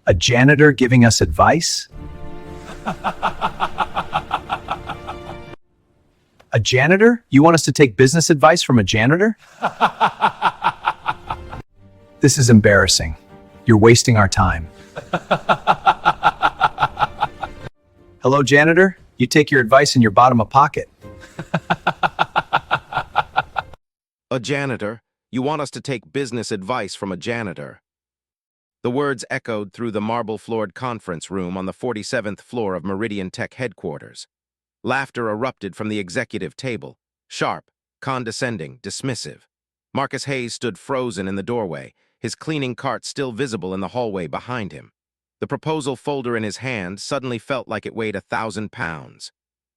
A janitor giving us advice? A janitor? You want us to take business advice from a janitor? This is embarrassing. You're wasting our time. Hello, janitor. You take your advice in your bottom of pocket. A janitor? You want us to take business advice from a janitor? The words echoed through the marble-floored conference room on the 47th floor of Meridian Tech headquarters. Laughter erupted from the executive table, sharp, condescending, dismissive. Marcus Hayes stood frozen in the doorway, his cleaning cart still visible in the hallway behind him. The proposal folder in his hand suddenly felt like it weighed 1,000 pounds.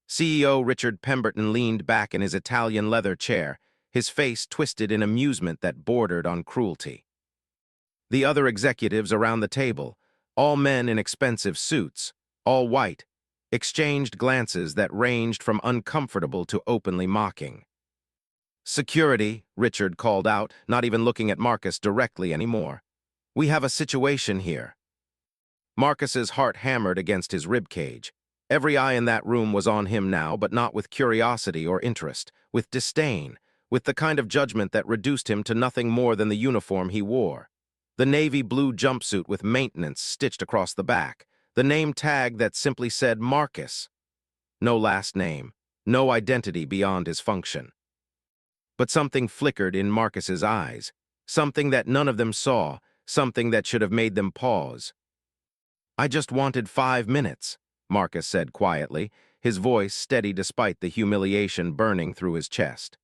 CEO Richard Pemberton leaned back in his Italian leather chair, his face twisted in amusement that bordered on cruelty. The other executives around the table, all men in expensive suits, all white, exchanged glances that ranged from uncomfortable to openly mocking. "Security," Richard called out, not even looking at Marcus directly anymore. "We have a situation here." Marcus's heart hammered against his ribcage. Every eye in that room was on him now, but not with curiosity or interest, with disdain, with the kind of judgment that reduced him to nothing more than the uniform he wore. The navy blue jumpsuit with maintenance stitched across the back, the name tag that simply said Marcus. No last name, no identity beyond his function. But something flickered in Marcus's eyes, something that none of them saw, something that should have made them pause. "I just wanted 5 minutes," Marcus said quietly, his voice steady despite the humiliation burning through his chest.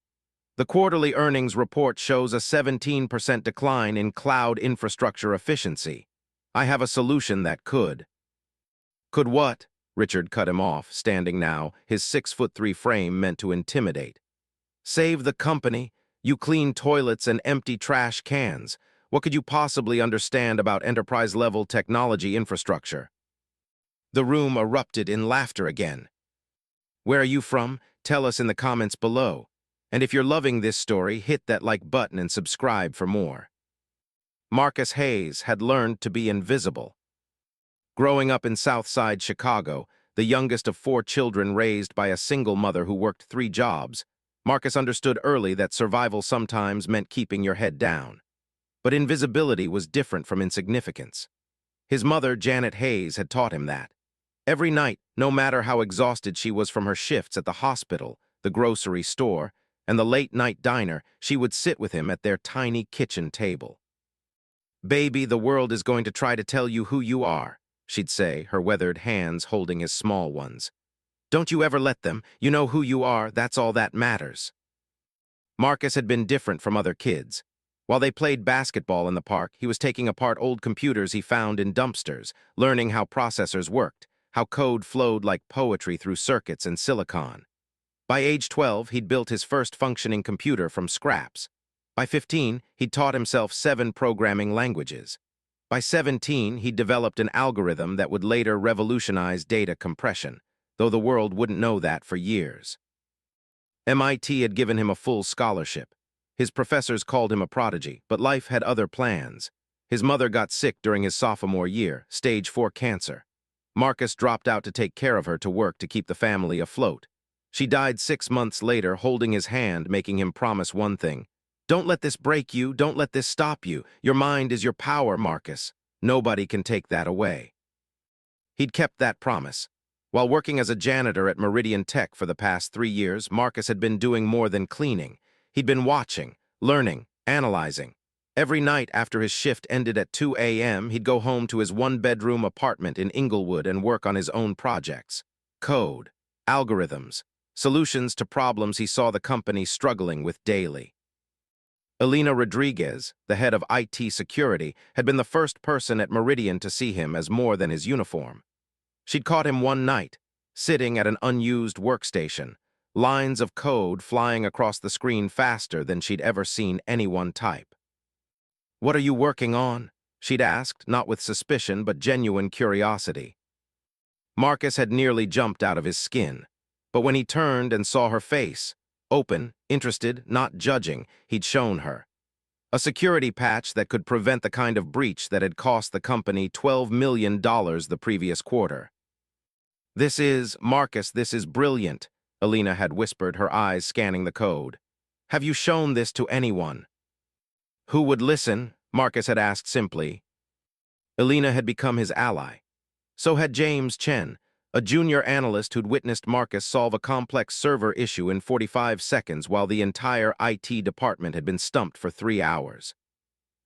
"The quarterly earnings report shows a 17% decline in cloud infrastructure efficiency. I have a solution that could." "Could what?" Richard cut him off, standing now, his 6'3" frame meant to intimidate. "Save the company. You clean toilets and empty trash cans. What could you possibly understand about enterprise-level technology infrastructure?" The room erupted in laughter again. "Where are you from? Tell us in the comments below. And if you're loving this story, hit that like button and subscribe for more." Marcus Hayes had learned to be invisible. Growing up in Southside Chicago, the youngest of 4 children raised by a single mother who worked 3 jobs, Marcus understood early that survival sometimes meant keeping your head down. But invisibility was different from insignificance. His mother, Janet Hayes, had taught him that. Every night, no matter how exhausted she was from her shifts at the hospital, the grocery store, and the late-night diner, she would sit with him at their tiny kitchen table. "Baby, the world is going to try to tell you who you are," she'd say, her weathered hands holding his small ones. "Don't you ever let them. You know who you are, that's all that matters." Marcus had been different from other kids. While they played basketball in the park, he was taking apart old computers he found in dumpsters, learning how processors worked, how code flowed like poetry through circuits and silicon. By age 12, he'd built his first functioning computer from scraps. By 15, he'd taught himself 7 programming languages. By 17, he'd developed an algorithm that would later revolutionize data compression, though the world wouldn't know that for years. MIT had given him a full scholarship. His professors called him a prodigy, but life had other plans. His mother got sick during his sophomore year, stage 4 cancer. Marcus dropped out to take care of her to work to keep the family afloat. She died 6 months later, holding his hand, making him promise one thing. "Don't let this break you, don't let this stop you. Your mind is your power, Marcus. Nobody can take that away." He'd kept that promise. While working as a janitor at Meridian Tech for the past 3 years, Marcus had been doing more than cleaning. He'd been watching, learning, analyzing. Every night after his shift ended at 2 a.m., he'd go home to his 1-bedroom apartment in Inglewood and work on his own projects. Code, algorithms, solutions to problems he saw the company struggling with daily. Elena Rodriguez, the head of IT security, had been the first person at Meridian to see him as more than his uniform. She'd caught him one night, sitting at an unused workstation, lines of code flying across the screen faster than she'd ever seen anyone type. "What are you working on?" she'd asked, not with suspicion but genuine curiosity. Marcus had nearly jumped out of his skin, but when he turned and saw her face, open, interested, not judging, he'd shown her. A security patch that could prevent the kind of breach that had cost the company $12 million the previous quarter. Marcus, this is brilliant, Alina had whispered, her eyes scanning the code. Have you shown this to anyone? Who would listen? Marcus had asked simply. Alina had become his ally. So had James Chen, a junior analyst who'd witnessed Marcus solve a complex server issue in 45 seconds while the entire IT department had been stumped for 3 hours.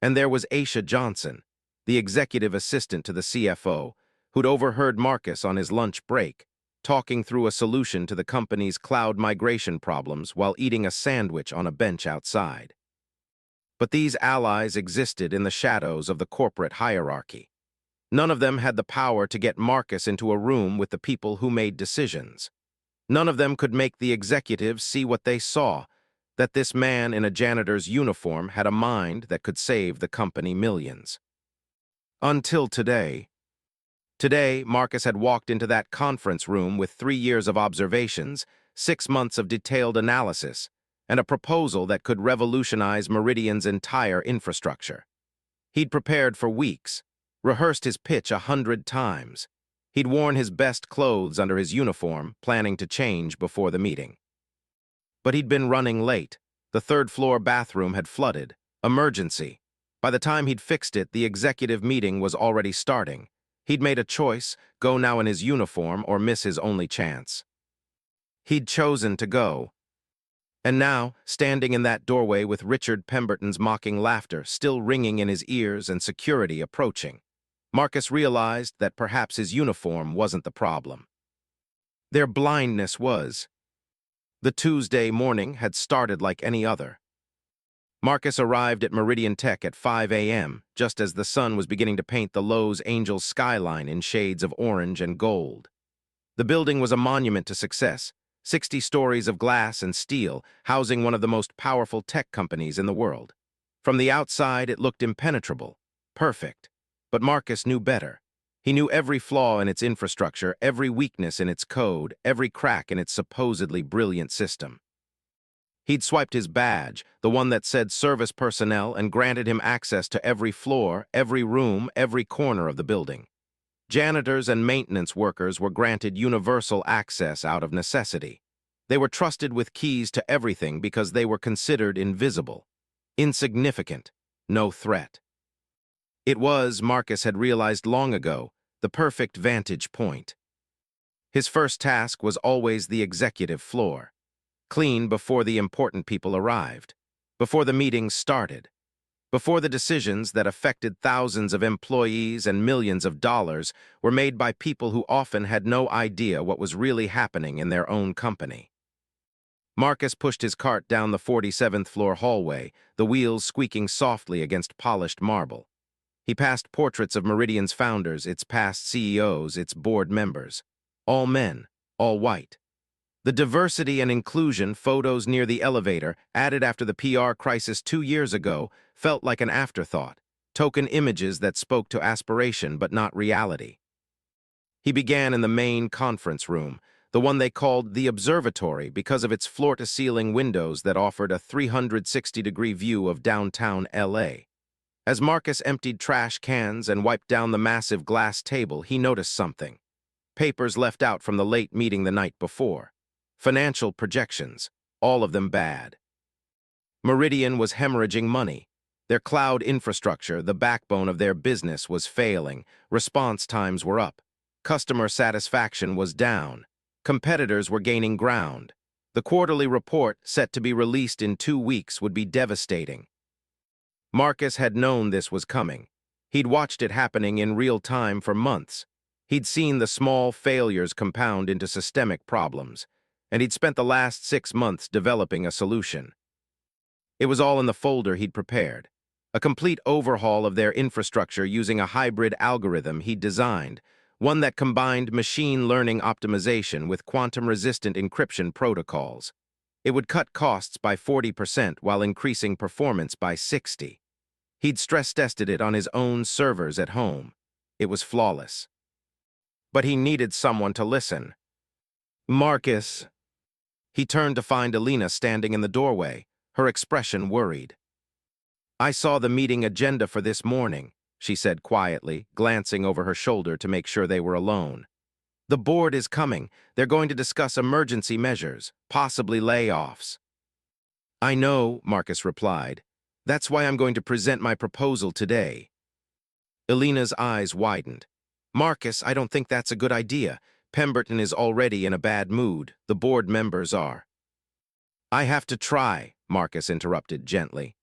And there was Aisha Johnson, the executive assistant to the CFO, who'd overheard Marcus on his lunch break, talking through a solution to the company's cloud migration problems while eating a sandwich on a bench outside. But these allies existed in the shadows of the corporate hierarchy. None of them had the power to get Marcus into a room with the people who made decisions. None of them could make the executives see what they saw, that this man in a janitor's uniform had a mind that could save the company millions. Until today. Today, Marcus had walked into that conference room with 3 years of observations, 6 months of detailed analysis, and a proposal that could revolutionize Meridian's entire infrastructure. He'd prepared for weeks, rehearsed his pitch 100 times. He'd worn his best clothes under his uniform, planning to change before the meeting. But he'd been running late. The third-floor bathroom had flooded. Emergency. By the time he'd fixed it, the executive meeting was already starting. He'd made a choice, go now in his uniform or miss his only chance. He'd chosen to go. And now, standing in that doorway with Richard Pemberton's mocking laughter still ringing in his ears and security approaching, Marcus realized that perhaps his uniform wasn't the problem. Their blindness was. The Tuesday morning had started like any other. Marcus arrived at Meridian Tech at 5 a.m., just as the sun was beginning to paint the Los Angeles skyline in shades of orange and gold. The building was a monument to success, 60 stories of glass and steel, housing one of the most powerful tech companies in the world. From the outside, it looked impenetrable, perfect. But Marcus knew better. He knew every flaw in its infrastructure, every weakness in its code, every crack in its supposedly brilliant system. He'd swiped his badge, the one that said service personnel, and granted him access to every floor, every room, every corner of the building. Janitors and maintenance workers were granted universal access out of necessity. They were trusted with keys to everything because they were considered invisible, insignificant, no threat. It was, Marcus had realized long ago, the perfect vantage point. His first task was always the executive floor. Clean before the important people arrived, before the meetings started, before the decisions that affected thousands of employees and millions of dollars were made by people who often had no idea what was really happening in their own company. Marcus pushed his cart down the 47th floor hallway, the wheels squeaking softly against polished marble. He passed portraits of Meridian's founders, its past CEOs, its board members. All men, all white. The diversity and inclusion photos near the elevator, added after the PR crisis 2 years ago, felt like an afterthought, token images that spoke to aspiration but not reality. He began in the main conference room, the one they called the observatory because of its floor-to-ceiling windows that offered a 360-degree view of downtown LA. As Marcus emptied trash cans and wiped down the massive glass table, he noticed something. Papers left out from the late meeting the night before. Financial projections, all of them bad. Meridian was hemorrhaging money. Their cloud infrastructure, the backbone of their business, was failing. Response times were up. Customer satisfaction was down. Competitors were gaining ground. The quarterly report, set to be released in 2 weeks, would be devastating. Marcus had known this was coming. He'd watched it happening in real time for months. He'd seen the small failures compound into systemic problems, and he'd spent the last 6 months developing a solution. It was all in the folder he'd prepared. A complete overhaul of their infrastructure using a hybrid algorithm he'd designed, one that combined machine learning optimization with quantum-resistant encryption protocols. It would cut costs by 40% while increasing performance by 60%. He'd stress-tested it on his own servers at home. It was flawless. But he needed someone to listen. Marcus. He turned to find Alina standing in the doorway, her expression worried. I saw the meeting agenda for this morning, she said quietly, glancing over her shoulder to make sure they were alone. The board is coming. They're going to discuss emergency measures, possibly layoffs. I know, Marcus replied. That's why I'm going to present my proposal today. Elena's eyes widened. Marcus, I don't think that's a good idea. Pemberton is already in a bad mood. The board members are. I have to try, Marcus interrupted gently.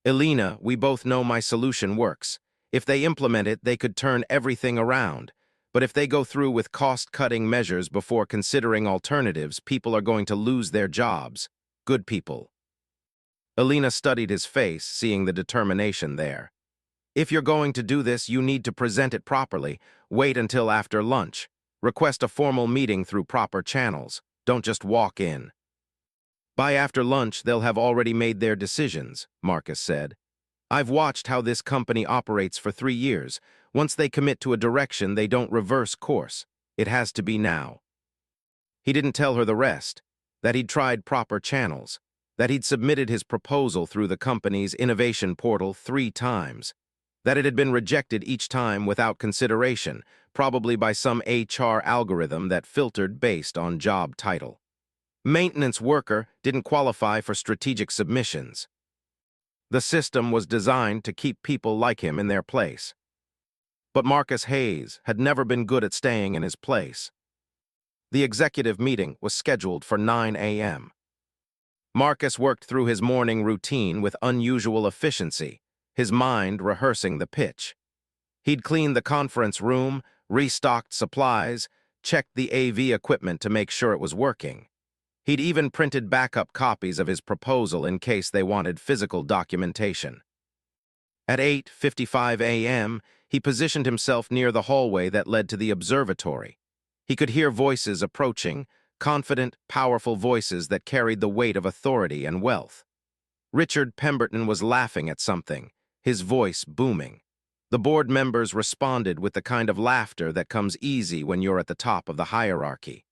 Elena, we both know my solution works. If they implement it, they could turn everything around. But if they go through with cost-cutting measures before considering alternatives, people are going to lose their jobs. Good people. Elena studied his face, seeing the determination there. If you're going to do this, you need to present it properly. Wait until after lunch. Request a formal meeting through proper channels. Don't just walk in. By after lunch, they'll have already made their decisions, Marcus said. I've watched how this company operates for 3 years. Once they commit to a direction, they don't reverse course. It has to be now. He didn't tell her the rest, that he'd tried proper channels, that he'd submitted his proposal through the company's innovation portal 3 times, that it had been rejected each time without consideration, probably by some HR algorithm that filtered based on job title. Maintenance worker didn't qualify for strategic submissions. The system was designed to keep people like him in their place. But Marcus Hayes had never been good at staying in his place. The executive meeting was scheduled for 9 a.m. Marcus worked through his morning routine with unusual efficiency, his mind rehearsing the pitch. He'd cleaned the conference room, restocked supplies, checked the AV equipment to make sure it was working. He'd even printed backup copies of his proposal in case they wanted physical documentation. At 8:55 a.m., he positioned himself near the hallway that led to the observatory. He could hear voices approaching, confident, powerful voices that carried the weight of authority and wealth. Richard Pemberton was laughing at something, his voice booming. The board members responded with the kind of laughter that comes easy when you're at the top of the hierarchy.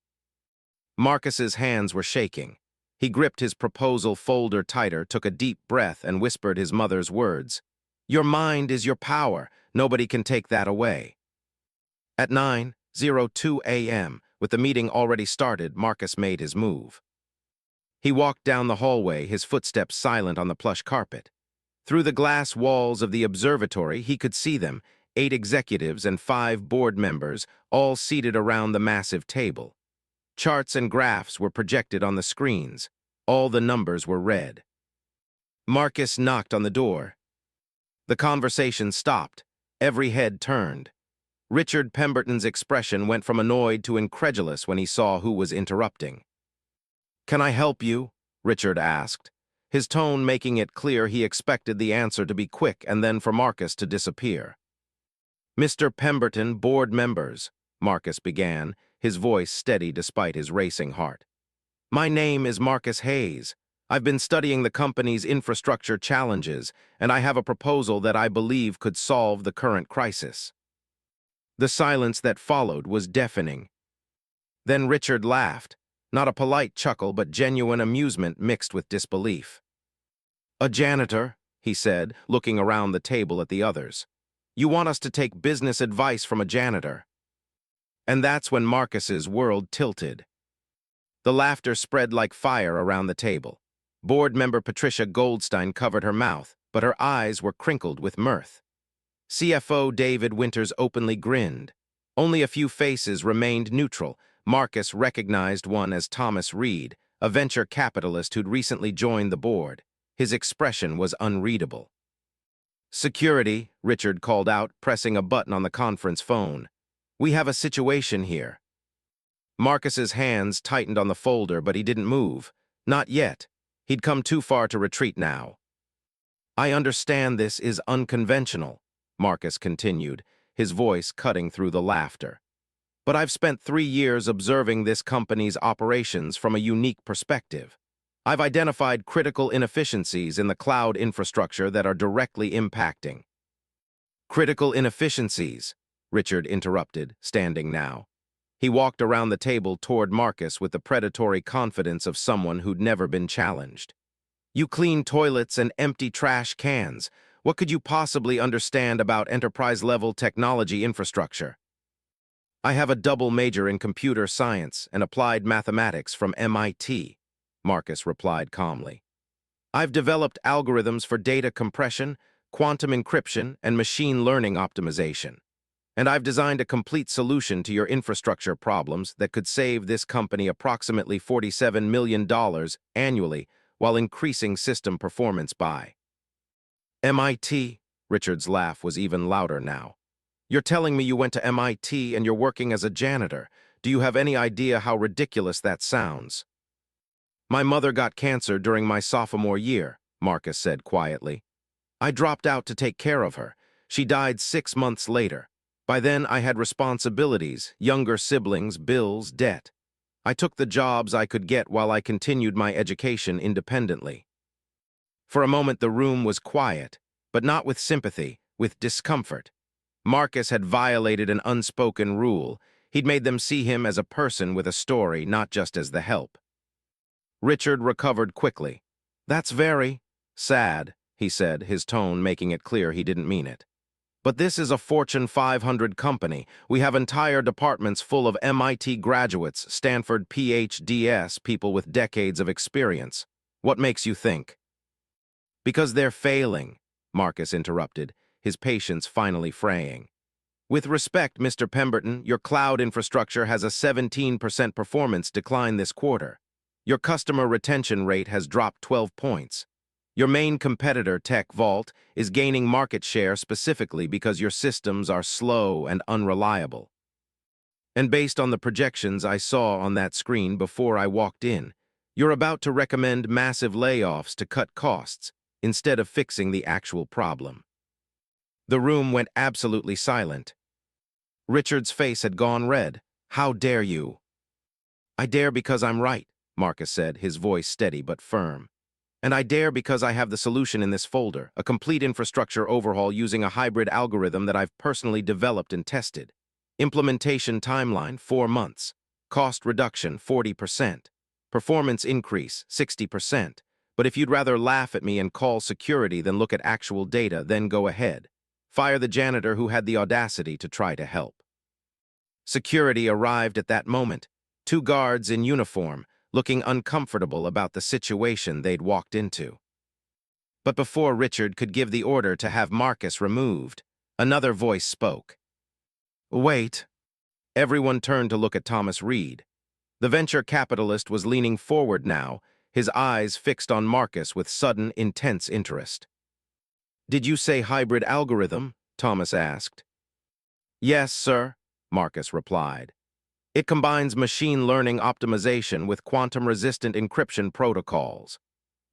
Marcus's hands were shaking. He gripped his proposal folder tighter, took a deep breath, and whispered his mother's words. Your mind is your power. Nobody can take that away. At 9:02 a.m., with the meeting already started, Marcus made his move. He walked down the hallway, his footsteps silent on the plush carpet. Through the glass walls of the observatory, he could see them, 8 executives and 5 board members, all seated around the massive table. Charts and graphs were projected on the screens. All the numbers were red. Marcus knocked on the door. The conversation stopped. Every head turned. Richard Pemberton's expression went from annoyed to incredulous when he saw who was interrupting. Can I help you? Richard asked, his tone making it clear he expected the answer to be quick and then for Marcus to disappear. Mr. Pemberton, board members, Marcus began, his voice steady despite his racing heart. My name is Marcus Hayes. I've been studying the company's infrastructure challenges, and I have a proposal that I believe could solve the current crisis. The silence that followed was deafening. Then Richard laughed, not a polite chuckle but genuine amusement mixed with disbelief. A janitor, he said, looking around the table at the others. You want us to take business advice from a janitor. And that's when Marcus's world tilted. The laughter spread like fire around the table. Board member Patricia Goldstein covered her mouth, but her eyes were crinkled with mirth. CFO David Winters openly grinned. Only a few faces remained neutral. Marcus recognized one as Thomas Reed, a venture capitalist who'd recently joined the board. His expression was unreadable. Security, Richard called out, pressing a button on the conference phone. We have a situation here. Marcus's hands tightened on the folder, but he didn't move. Not yet. He'd come too far to retreat now. I understand this is unconventional, Marcus continued, his voice cutting through the laughter. But I've spent 3 years observing this company's operations from a unique perspective. I've identified critical inefficiencies in the cloud infrastructure that are directly impacting. Critical inefficiencies, Richard interrupted, standing now. He walked around the table toward Marcus with the predatory confidence of someone who'd never been challenged. You clean toilets and empty trash cans. What could you possibly understand about enterprise-level technology infrastructure? I have a double major in computer science and applied mathematics from MIT, Marcus replied calmly. I've developed algorithms for data compression, quantum encryption, and machine learning optimization. And I've designed a complete solution to your infrastructure problems that could save this company approximately $47 million annually while increasing system performance by. MIT? Richard's laugh was even louder now. You're telling me you went to MIT and you're working as a janitor. Do you have any idea how ridiculous that sounds? My mother got cancer during my sophomore year, Marcus said quietly. I dropped out to take care of her. She died 6 months later. By then, I had responsibilities, younger siblings, bills, debt. I took the jobs I could get while I continued my education independently. For a moment, the room was quiet, but not with sympathy, with discomfort. Marcus had violated an unspoken rule. He'd made them see him as a person with a story, not just as the help. Richard recovered quickly. That's very sad, he said, his tone making it clear he didn't mean it. But this is a Fortune 500 company. We have entire departments full of MIT graduates, Stanford PhDs, people with decades of experience. What makes you think? Because they're failing, Marcus interrupted, his patience finally fraying. With respect, Mr. Pemberton, your cloud infrastructure has a 17% performance decline this quarter. Your customer retention rate has dropped 12 points. Your main competitor, Tech Vault, is gaining market share specifically because your systems are slow and unreliable. And based on the projections I saw on that screen before I walked in, you're about to recommend massive layoffs to cut costs instead of fixing the actual problem. The room went absolutely silent. Richard's face had gone red. How dare you? I dare because I'm right, Marcus said, his voice steady but firm. And I dare because I have the solution in this folder, a complete infrastructure overhaul using a hybrid algorithm that I've personally developed and tested. Implementation timeline, 4 months. Cost reduction, 40%. Performance increase, 60%. But if you'd rather laugh at me and call security than look at actual data, then go ahead. Fire the janitor who had the audacity to try to help. Security arrived at that moment. 2 guards in uniform, looking uncomfortable about the situation they'd walked into. But before Richard could give the order to have Marcus removed, another voice spoke. Wait. Everyone turned to look at Thomas Reed. The venture capitalist was leaning forward now, his eyes fixed on Marcus with sudden, intense interest. Did you say hybrid algorithm? Thomas asked. Yes, sir, Marcus replied. It combines machine learning optimization with quantum-resistant encryption protocols.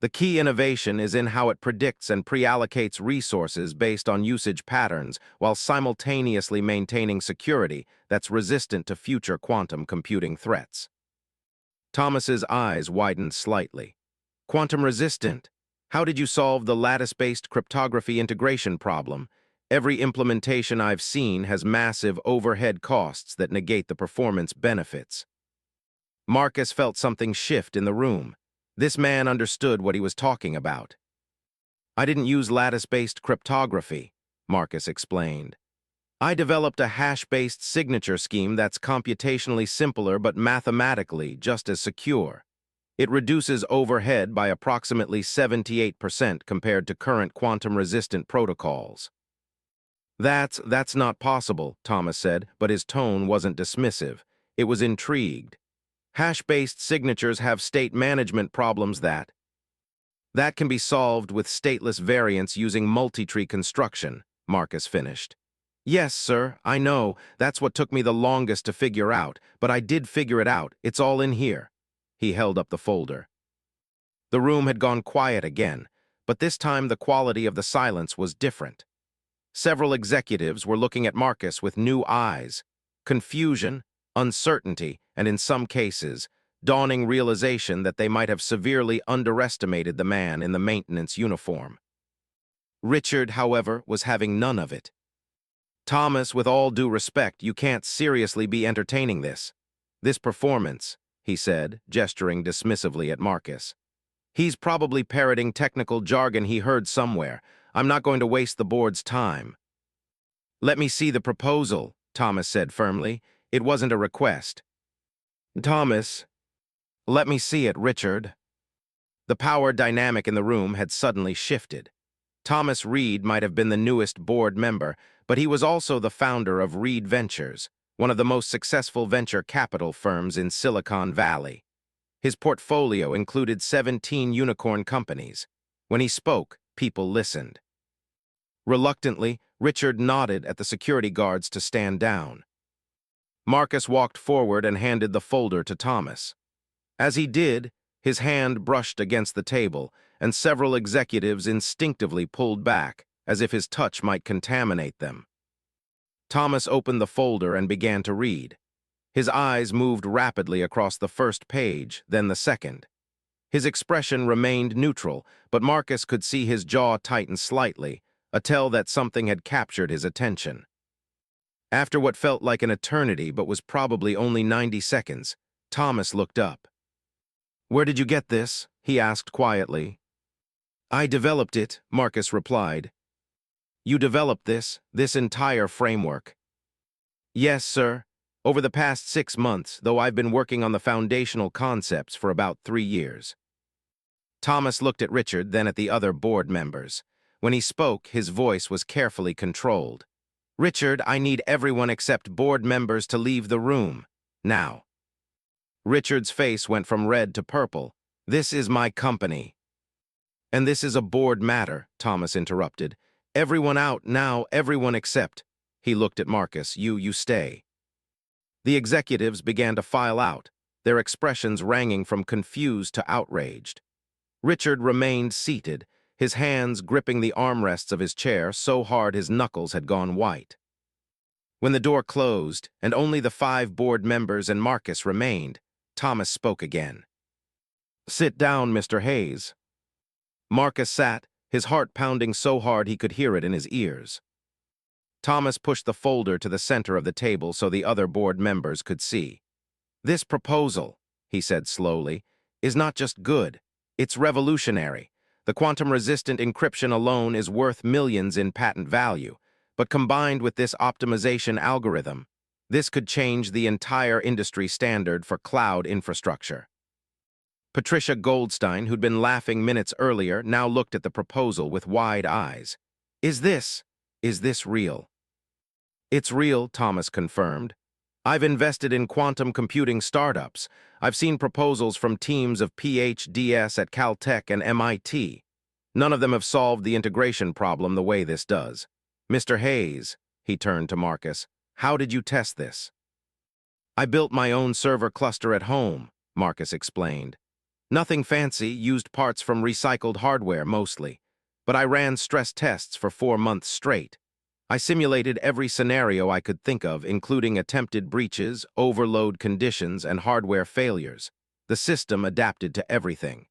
The key innovation is in how it predicts and pre-allocates resources based on usage patterns while simultaneously maintaining security that's resistant to future quantum computing threats. Thomas's eyes widened slightly. Quantum-resistant? How did you solve the lattice-based cryptography integration problem? Every implementation I've seen has massive overhead costs that negate the performance benefits. Marcus felt something shift in the room. This man understood what he was talking about. I didn't use lattice-based cryptography, Marcus explained. I developed a hash-based signature scheme that's computationally simpler but mathematically just as secure. It reduces overhead by approximately 78% compared to current quantum-resistant protocols. That's not possible, Thomas said, but his tone wasn't dismissive. It was intrigued. Hash-based signatures have state management problems that can be solved with stateless variants using multi-tree construction, Marcus finished. Yes, sir, I know. That's what took me the longest to figure out, but I did figure it out. It's all in here. He held up the folder. The room had gone quiet again, but this time the quality of the silence was different. Several executives were looking at Marcus with new eyes, confusion, uncertainty, and in some cases, dawning realization that they might have severely underestimated the man in the maintenance uniform. Richard, however, was having none of it. Thomas, with all due respect, you can't seriously be entertaining this. This performance, he said, gesturing dismissively at Marcus. He's probably parroting technical jargon he heard somewhere. I'm not going to waste the board's time. Let me see the proposal, Thomas said firmly. It wasn't a request. Thomas, let me see it, Richard. The power dynamic in the room had suddenly shifted. Thomas Reed might have been the newest board member, but he was also the founder of Reed Ventures, one of the most successful venture capital firms in Silicon Valley. His portfolio included 17 unicorn companies. When he spoke, people listened. Reluctantly, Richard nodded at the security guards to stand down. Marcus walked forward and handed the folder to Thomas. As he did, his hand brushed against the table, and several executives instinctively pulled back, as if his touch might contaminate them. Thomas opened the folder and began to read. His eyes moved rapidly across the first page, then the second. His expression remained neutral, but Marcus could see his jaw tighten slightly, a tell that something had captured his attention. After what felt like an eternity but was probably only 90 seconds, Thomas looked up. "Where did you get this?" he asked quietly. "I developed it," Marcus replied. "You developed this entire framework?" "Yes, sir. Over the past 6 months, though I've been working on the foundational concepts for about 3 years. Thomas looked at Richard, then at the other board members. When he spoke, his voice was carefully controlled. "Richard, I need everyone except board members to leave the room. Now." Richard's face went from red to purple. "This is my company." "And this is a board matter," Thomas interrupted. "Everyone out now, everyone except." He looked at Marcus. You stay." The executives began to file out, their expressions ranging from confused to outraged. Richard remained seated, his hands gripping the armrests of his chair so hard his knuckles had gone white. When the door closed, and only the 5 board members and Marcus remained, Thomas spoke again. "Sit down, Mr. Hayes." Marcus sat, his heart pounding so hard he could hear it in his ears. Thomas pushed the folder to the center of the table so the other board members could see. "This proposal," he said slowly, "is not just good, it's revolutionary. The quantum-resistant encryption alone is worth millions in patent value, but combined with this optimization algorithm, this could change the entire industry standard for cloud infrastructure." Patricia Goldstein, who'd been laughing minutes earlier, now looked at the proposal with wide eyes. Is this real?" "It's real," Thomas confirmed. "I've invested in quantum computing startups. I've seen proposals from teams of PhDs at Caltech and MIT. None of them have solved the integration problem the way this does. Mr. Hayes," he turned to Marcus, "how did you test this?" "I built my own server cluster at home," Marcus explained. "Nothing fancy, used parts from recycled hardware mostly. But I ran stress tests for 4 months straight. I simulated every scenario I could think of, including attempted breaches, overload conditions, and hardware failures. The system adapted to everything."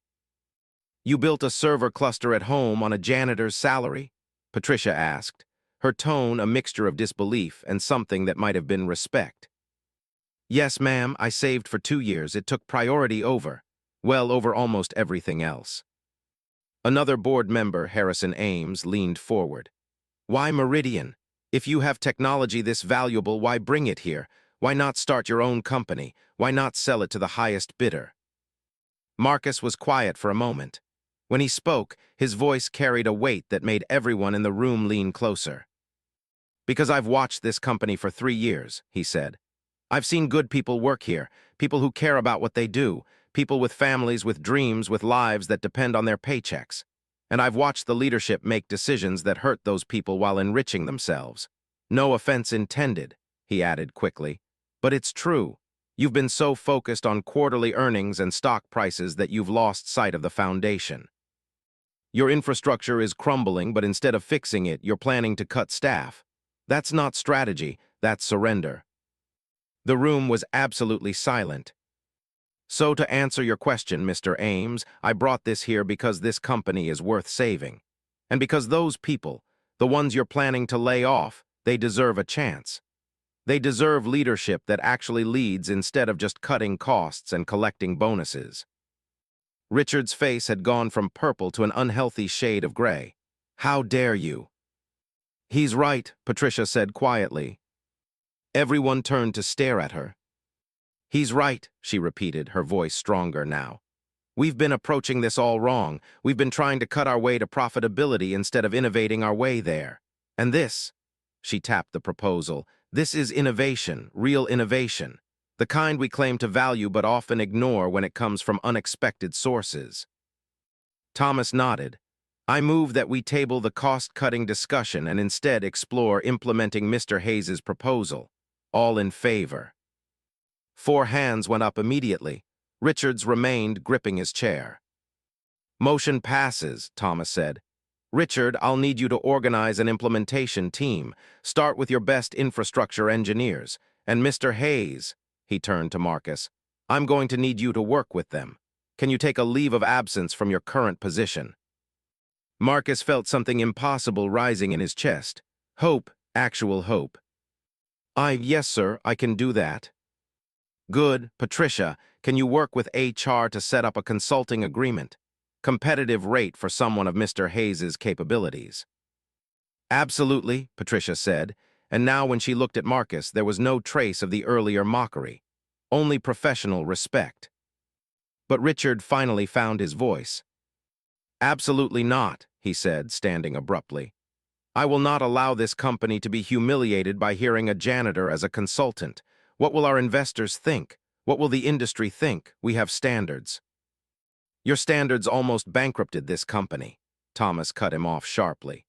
"You built a server cluster at home on a janitor's salary?" Patricia asked, her tone a mixture of disbelief and something that might have been respect. "Yes, ma'am, I saved for 2 years. It took priority over almost everything else." Another board member, Harrison Ames, leaned forward. "Why Meridian? If you have technology this valuable, why bring it here? Why not start your own company? Why not sell it to the highest bidder?" Marcus was quiet for a moment. When he spoke, his voice carried a weight that made everyone in the room lean closer. "Because I've watched this company for 3 years," he said. "I've seen good people work here, people who care about what they do, people with families, with dreams, with lives that depend on their paychecks. And I've watched the leadership make decisions that hurt those people while enriching themselves. No offense intended," he added quickly. "But it's true. You've been so focused on quarterly earnings and stock prices that you've lost sight of the foundation. Your infrastructure is crumbling, but instead of fixing it, you're planning to cut staff. That's not strategy, that's surrender." The room was absolutely silent. "So to answer your question, Mr. Ames, I brought this here because this company is worth saving. And because those people, the ones you're planning to lay off, they deserve a chance. They deserve leadership that actually leads instead of just cutting costs and collecting bonuses." Richard's face had gone from purple to an unhealthy shade of gray. "How dare you?" "He's right," Patricia said quietly. Everyone turned to stare at her. "He's right," she repeated, her voice stronger now. "We've been approaching this all wrong. We've been trying to cut our way to profitability instead of innovating our way there. And this," she tapped the proposal, "this is innovation, real innovation. The kind we claim to value but often ignore when it comes from unexpected sources." Thomas nodded. "I move that we table the cost-cutting discussion and instead explore implementing Mr. Hayes's proposal. All in favor?" 4 hands went up immediately. Richards remained gripping his chair. "Motion passes," Thomas said. "Richard, I'll need you to organize an implementation team. Start with your best infrastructure engineers. And Mr. Hayes," he turned to Marcus, "I'm going to need you to work with them. Can you take a leave of absence from your current position?" Marcus felt something impossible rising in his chest. Hope, actual hope. Yes, sir, I can do that." "Good. Patricia, can you work with HR to set up a consulting agreement? Competitive rate for someone of Mr. Hayes's capabilities." "Absolutely," Patricia said, and now when she looked at Marcus, there was no trace of the earlier mockery, only professional respect. But Richard finally found his voice. "Absolutely not," he said, standing abruptly. "I will not allow this company to be humiliated by hearing a janitor as a consultant. What will our investors think? What will the industry think? We have standards." "Your standards almost bankrupted this company," Thomas cut him off sharply.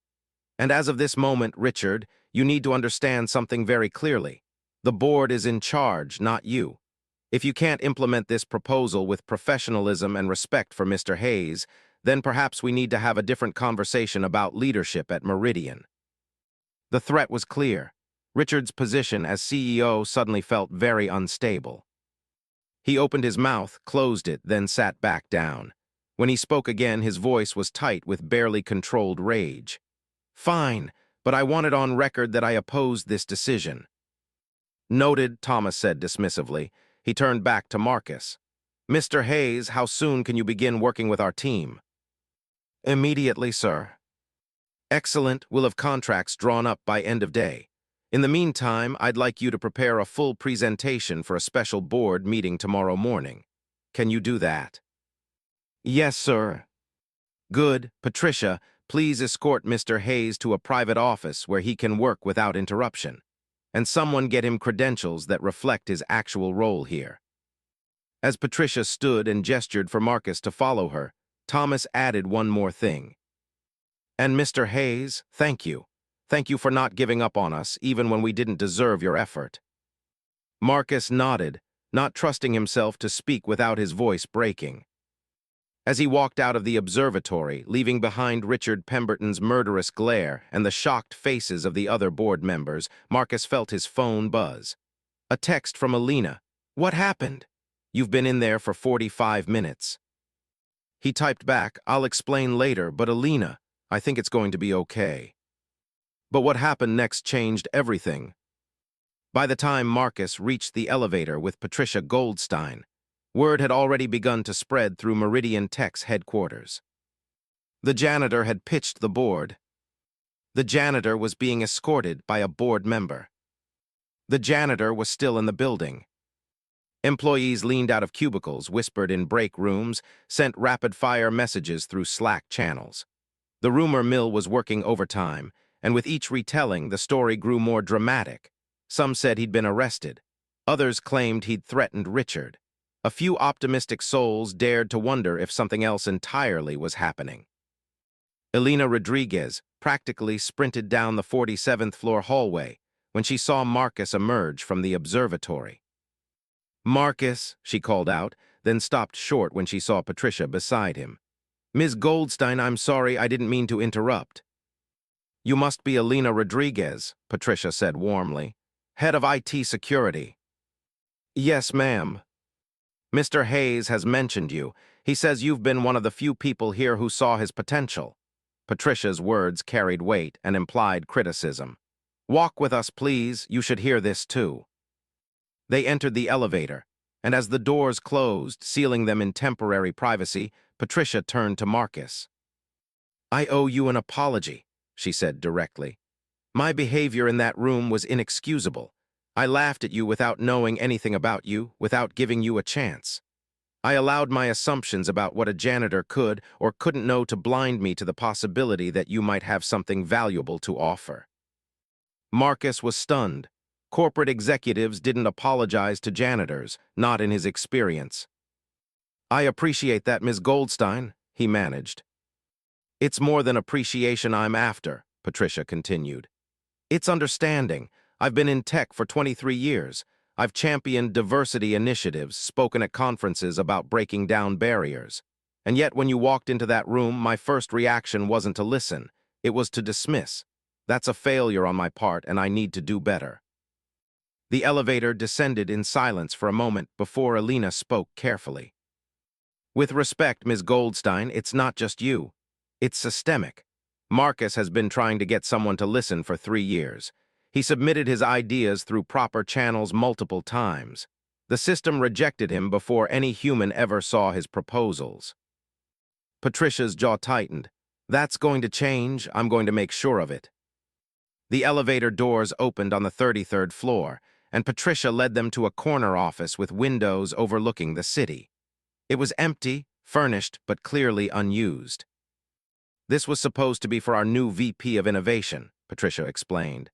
"And as of this moment, Richard, you need to understand something very clearly. The board is in charge, not you. If you can't implement this proposal with professionalism and respect for Mr. Hayes, then perhaps we need to have a different conversation about leadership at Meridian." The threat was clear. Richard's position as CEO suddenly felt very unstable. He opened his mouth, closed it, then sat back down. When he spoke again, his voice was tight with barely controlled rage. "Fine, but I want it on record that I opposed this decision." "Noted," Thomas said dismissively. He turned back to Marcus. "Mr. Hayes, how soon can you begin working with our team?" "Immediately, sir." "Excellent. We'll have contracts drawn up by end of day. In the meantime, I'd like you to prepare a full presentation for a special board meeting tomorrow morning. Can you do that?" "Yes, sir." "Good. Patricia, please escort Mr. Hayes to a private office where he can work without interruption. And someone get him credentials that reflect his actual role here." As Patricia stood and gestured for Marcus to follow her, Thomas added one more thing. "And Mr. Hayes, thank you. Thank you for not giving up on us, even when we didn't deserve your effort." Marcus nodded, not trusting himself to speak without his voice breaking. As he walked out of the observatory, leaving behind Richard Pemberton's murderous glare and the shocked faces of the other board members, Marcus felt his phone buzz. A text from Alina. "What happened?" "You've been in there for 45 minutes. He typed back, "I'll explain later, but Alina, I think it's going to be okay." But what happened next changed everything. By the time Marcus reached the elevator with Patricia Goldstein, word had already begun to spread through Meridian Tech's headquarters. The janitor had pitched the board. The janitor was being escorted by a board member. The janitor was still in the building. Employees leaned out of cubicles, whispered in break rooms, sent rapid-fire messages through Slack channels. The rumor mill was working overtime, and with each retelling, the story grew more dramatic. Some said he'd been arrested. Others claimed he'd threatened Richard. A few optimistic souls dared to wonder if something else entirely was happening. Elena Rodriguez practically sprinted down the 47th floor hallway when she saw Marcus emerge from the observatory. "Marcus," she called out, then stopped short when she saw Patricia beside him. "Ms. Goldstein, I'm sorry, I didn't mean to interrupt." "You must be Elena Rodriguez," Patricia said warmly. "Head of IT security." "Yes, ma'am." "Mr. Hayes has mentioned you. He says you've been one of the few people here who saw his potential." Patricia's words carried weight and implied criticism. "Walk with us, please. You should hear this too." They entered the elevator. And as the doors closed, sealing them in temporary privacy, Patricia turned to Marcus. "I owe you an apology," she said directly. "My behavior in that room was inexcusable. I laughed at you without knowing anything about you, without giving you a chance. I allowed my assumptions about what a janitor could or couldn't know to blind me to the possibility that you might have something valuable to offer." Marcus was stunned. Corporate executives didn't apologize to janitors, not in his experience. "I appreciate that, Ms. Goldstein," he managed. "It's more than appreciation I'm after," Patricia continued. "It's understanding. I've been in tech for 23 years. I've championed diversity initiatives, spoken at conferences about breaking down barriers. And yet when you walked into that room, my first reaction wasn't to listen. It was to dismiss. That's a failure on my part, and I need to do better." The elevator descended in silence for a moment before Alina spoke carefully. "With respect, Ms. Goldstein, it's not just you. It's systemic. Marcus has been trying to get someone to listen for 3 years. He submitted his ideas through proper channels multiple times. The system rejected him before any human ever saw his proposals." Patricia's jaw tightened. "That's going to change. I'm going to make sure of it." The elevator doors opened on the 33rd floor, and Patricia led them to a corner office with windows overlooking the city. It was empty, furnished, but clearly unused. "This was supposed to be for our new VP of Innovation," Patricia explained.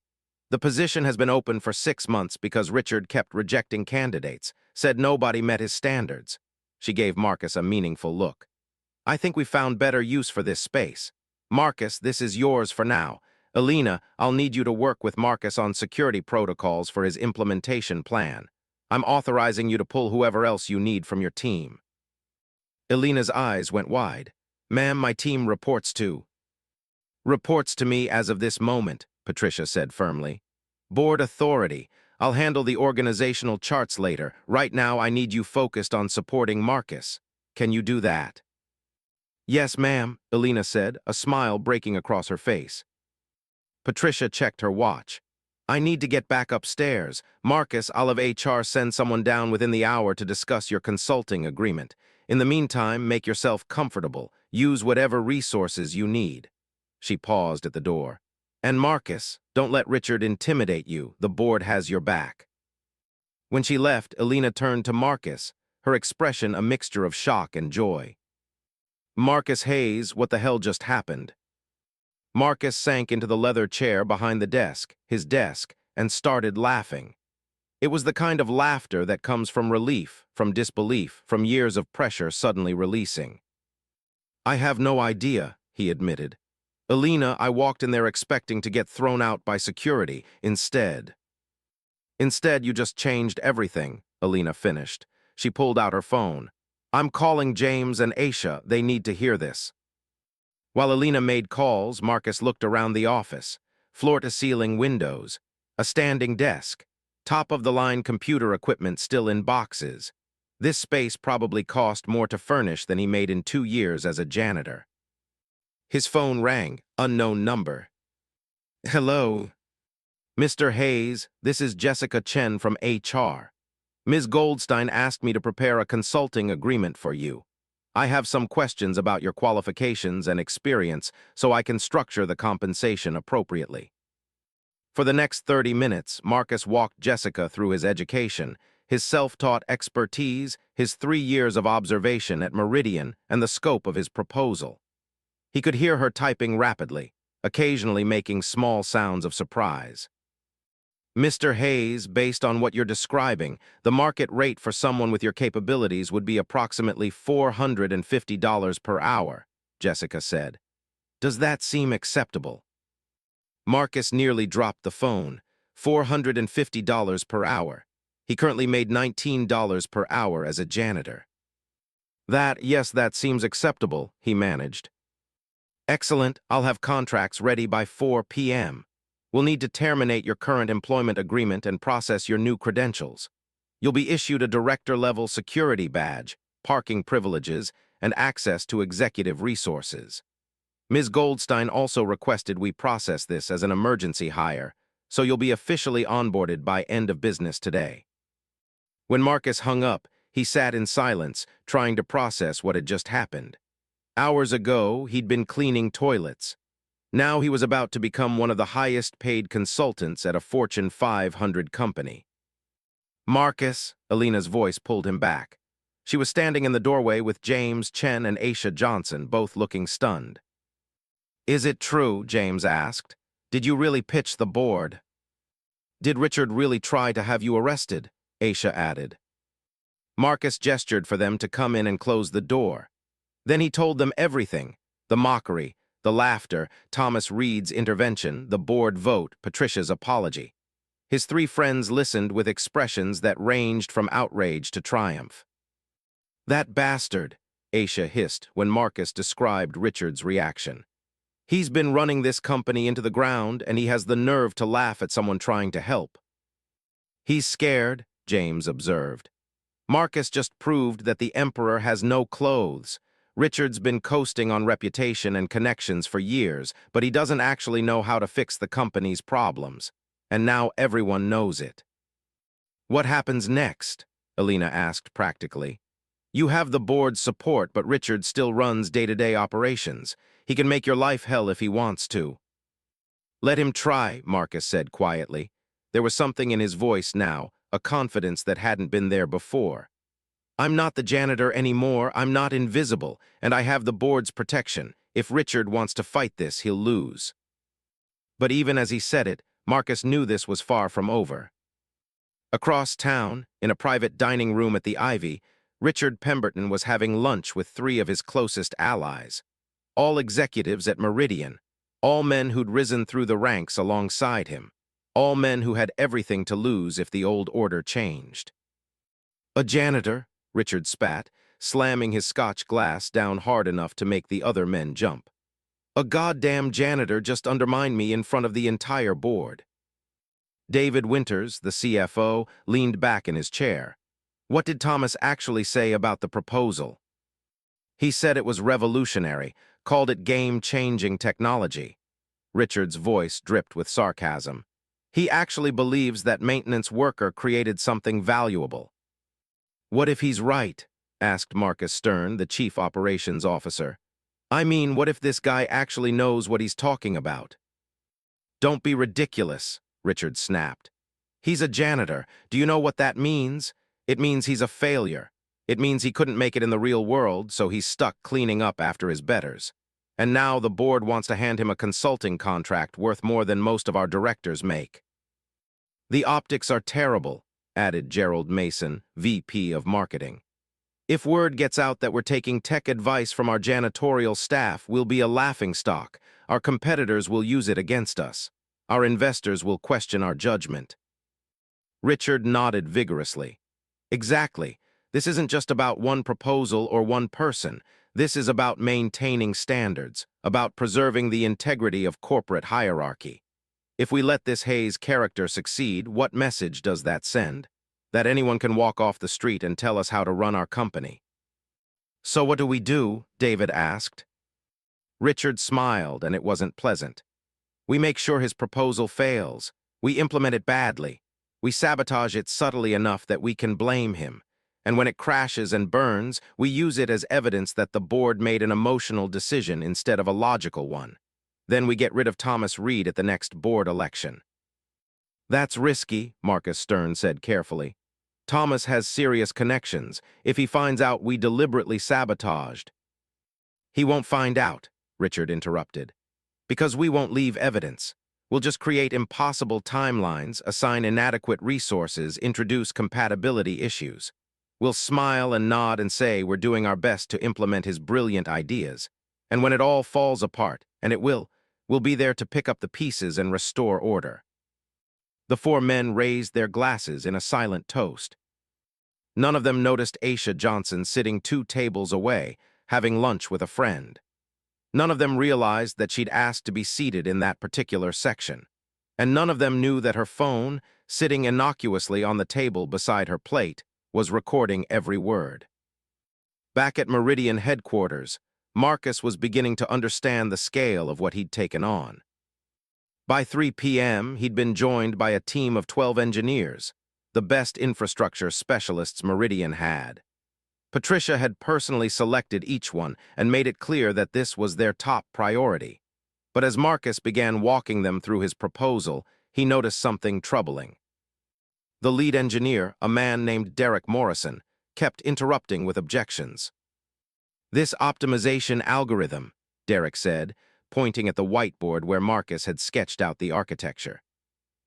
"The position has been open for 6 months because Richard kept rejecting candidates, said nobody met his standards." She gave Marcus a meaningful look. "I think we found better use for this space. Marcus, this is yours for now. Alina, I'll need you to work with Marcus on security protocols for his implementation plan. I'm authorizing you to pull whoever else you need from your team." Alina's eyes went wide. "Ma'am, my team reports to—" "Reports to me as of this moment," Patricia said firmly. "Board authority. I'll handle the organizational charts later. Right now, I need you focused on supporting Marcus. Can you do that?" "Yes, ma'am," Alina said, a smile breaking across her face. Patricia checked her watch. "I need to get back upstairs. Marcus, I'll have HR send someone down within the hour to discuss your consulting agreement. In the meantime, make yourself comfortable. Use whatever resources you need." She paused at the door. "And Marcus, don't let Richard intimidate you. The board has your back." When she left, Alina turned to Marcus, her expression a mixture of shock and joy. "Marcus Hayes, what the hell just happened?" Marcus sank into the leather chair behind his desk, and started laughing. It was the kind of laughter that comes from relief, from disbelief, from years of pressure suddenly releasing. "I have no idea," he admitted. "Alina, I walked in there expecting to get thrown out by security. Instead, you just changed everything," Alina finished. She pulled out her phone. "I'm calling James and Aisha. They need to hear this." While Alina made calls, Marcus looked around the office. Floor-to-ceiling windows, a standing desk, top-of-the-line computer equipment still in boxes. This space probably cost more to furnish than he made in 2 years as a janitor. His phone rang, unknown number. "Hello. Mr. Hayes, this is Jessica Chen from HR. Ms. Goldstein asked me to prepare a consulting agreement for you. I have some questions about your qualifications and experience so I can structure the compensation appropriately." For the next 30 minutes, Marcus walked Jessica through his education, his self-taught expertise, his 3 years of observation at Meridian, and the scope of his proposal. He could hear her typing rapidly, occasionally making small sounds of surprise. "Mr. Hayes, based on what you're describing, the market rate for someone with your capabilities would be approximately $450 per hour," Jessica said. "Does that seem acceptable?" Marcus nearly dropped the phone. $450 per hour. He currently made $19 per hour as a janitor. Yes, that seems acceptable," he managed. "Excellent. I'll have contracts ready by 4 p.m. We'll need to terminate your current employment agreement and process your new credentials. You'll be issued a director-level security badge, parking privileges, and access to executive resources. Ms. Goldstein also requested we process this as an emergency hire, so you'll be officially onboarded by end of business today." When Marcus hung up, He sat in silence, trying to process what had just happened. Hours ago, he'd been cleaning toilets. Now he was about to become one of the highest-paid consultants at a Fortune 500 company. Marcus, Alina's voice pulled him back. She was standing in the doorway with James, Chen, and Aisha Johnson, both looking stunned. "Is it true?" James asked. "Did you really pitch the board?" "Did Richard really try to have you arrested?" Aisha added. Marcus gestured for them to come in and close the door. Then he told them everything: the mockery, the laughter, Thomas Reed's intervention, the board vote, Patricia's apology. His three friends listened with expressions that ranged from outrage to triumph. "That bastard," Aisha hissed when Marcus described Richard's reaction. "He's been running this company into the ground, and he has the nerve to laugh at someone trying to help." "He's scared," James observed. Marcus just proved that the emperor has no clothes. Richard's been coasting on reputation and connections for years, but he doesn't actually know how to fix the company's problems. And now everyone knows it. "What happens next?" Alina asked practically. "You have the board's support, but Richard still runs day-to-day operations. He can make your life hell if he wants to." "Let him try," Marcus said quietly. There was something in his voice now, a confidence that hadn't been there before. "I'm not the janitor anymore, I'm not invisible, and I have the board's protection. If Richard wants to fight this, he'll lose." But even as he said it, Marcus knew this was far from over. Across town, in a private dining room at the Ivy, Richard Pemberton was having lunch with three of his closest allies. All executives at Meridian, all men who'd risen through the ranks alongside him, all men who had everything to lose if the old order changed. "A janitor," Richard spat, slamming his scotch glass down hard enough to make the other men jump. "A goddamn janitor just undermined me in front of the entire board." David Winters, the CFO, leaned back in his chair. What did Thomas actually say about the proposal? "He said it was revolutionary, called it game-changing technology." Richard's voice dripped with sarcasm. "He actually believes that maintenance worker created something valuable." "What if he's right?" asked Marcus Stern, the chief operations officer. "I mean, what if this guy actually knows what he's talking about?" "Don't be ridiculous," Richard snapped. "He's a janitor. Do you know what that means? It means he's a failure. It means he couldn't make it in the real world, so he's stuck cleaning up after his betters. And now the board wants to hand him a consulting contract worth more than most of our directors make." "The optics are terrible," added Gerald Mason, VP of Marketing. "If word gets out that we're taking tech advice from our janitorial staff, we'll be a laughingstock. Our competitors will use it against us. Our investors will question our judgment." Richard nodded vigorously. "Exactly. This isn't just about one proposal or one person. This is about maintaining standards, about preserving the integrity of corporate hierarchy. If we let this Hayes character succeed, what message does that send? That anyone can walk off the street and tell us how to run our company." "So what do we do?" David asked. Richard smiled, and it wasn't pleasant. "We make sure his proposal fails. We implement it badly. We sabotage it subtly enough that we can blame him. And when it crashes and burns, we use it as evidence that the board made an emotional decision instead of a logical one. Then we get rid of Thomas Reed at the next board election." "That's risky," Marcus Stern said carefully. "Thomas has serious connections. If he finds out we deliberately sabotaged—" "He won't find out," Richard interrupted. "Because we won't leave evidence. We'll just create impossible timelines, assign inadequate resources, introduce compatibility issues. We'll smile and nod and say we're doing our best to implement his brilliant ideas. And when it all falls apart, and it will, we'll be there to pick up the pieces and restore order." The four men raised their glasses in a silent toast. None of them noticed Aisha Johnson sitting 2 tables away, having lunch with a friend. None of them realized that she'd asked to be seated in that particular section. And none of them knew that her phone, sitting innocuously on the table beside her plate, was recording every word. Back at Meridian headquarters, Marcus was beginning to understand the scale of what he'd taken on. By 3 p.m., he'd been joined by a team of 12 engineers, the best infrastructure specialists Meridian had. Patricia had personally selected each one and made it clear that this was their top priority. But as Marcus began walking them through his proposal, he noticed something troubling. The lead engineer, a man named Derek Morrison, kept interrupting with objections. "This optimization algorithm," Derek said, pointing at the whiteboard where Marcus had sketched out the architecture.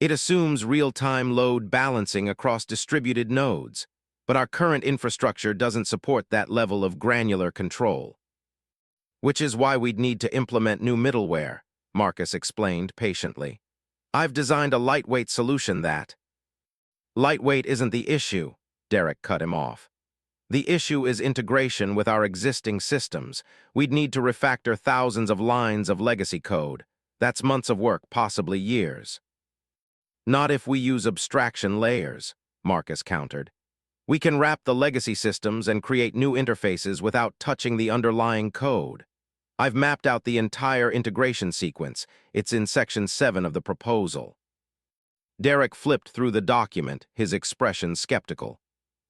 "It assumes real-time load balancing across distributed nodes, but our current infrastructure doesn't support that level of granular control. Which is why we'd need to implement new middleware," Marcus explained patiently. "I've designed a lightweight solution that—" "Lightweight isn't the issue," Derek cut him off. "The issue is integration with our existing systems. We'd need to refactor thousands of lines of legacy code. That's months of work, possibly years." "Not if we use abstraction layers," Marcus countered. "We can wrap the legacy systems and create new interfaces without touching the underlying code. I've mapped out the entire integration sequence. It's in Section 7 of the proposal." Derek flipped through the document, his expression skeptical.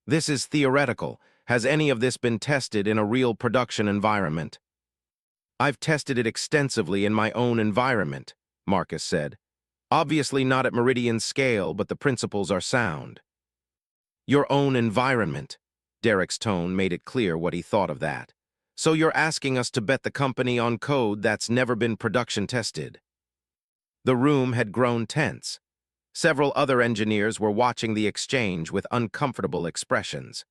"This is theoretical. Has any of this been tested in a real production environment?" "I've tested it extensively in my own environment," Marcus said. "Obviously not at Meridian's scale, but the principles are sound." "Your own environment." Derek's tone made it clear what he thought of that. "So you're asking us to bet the company on code that's never been production tested?" The room had grown tense. Several other engineers were watching the exchange with uncomfortable expressions.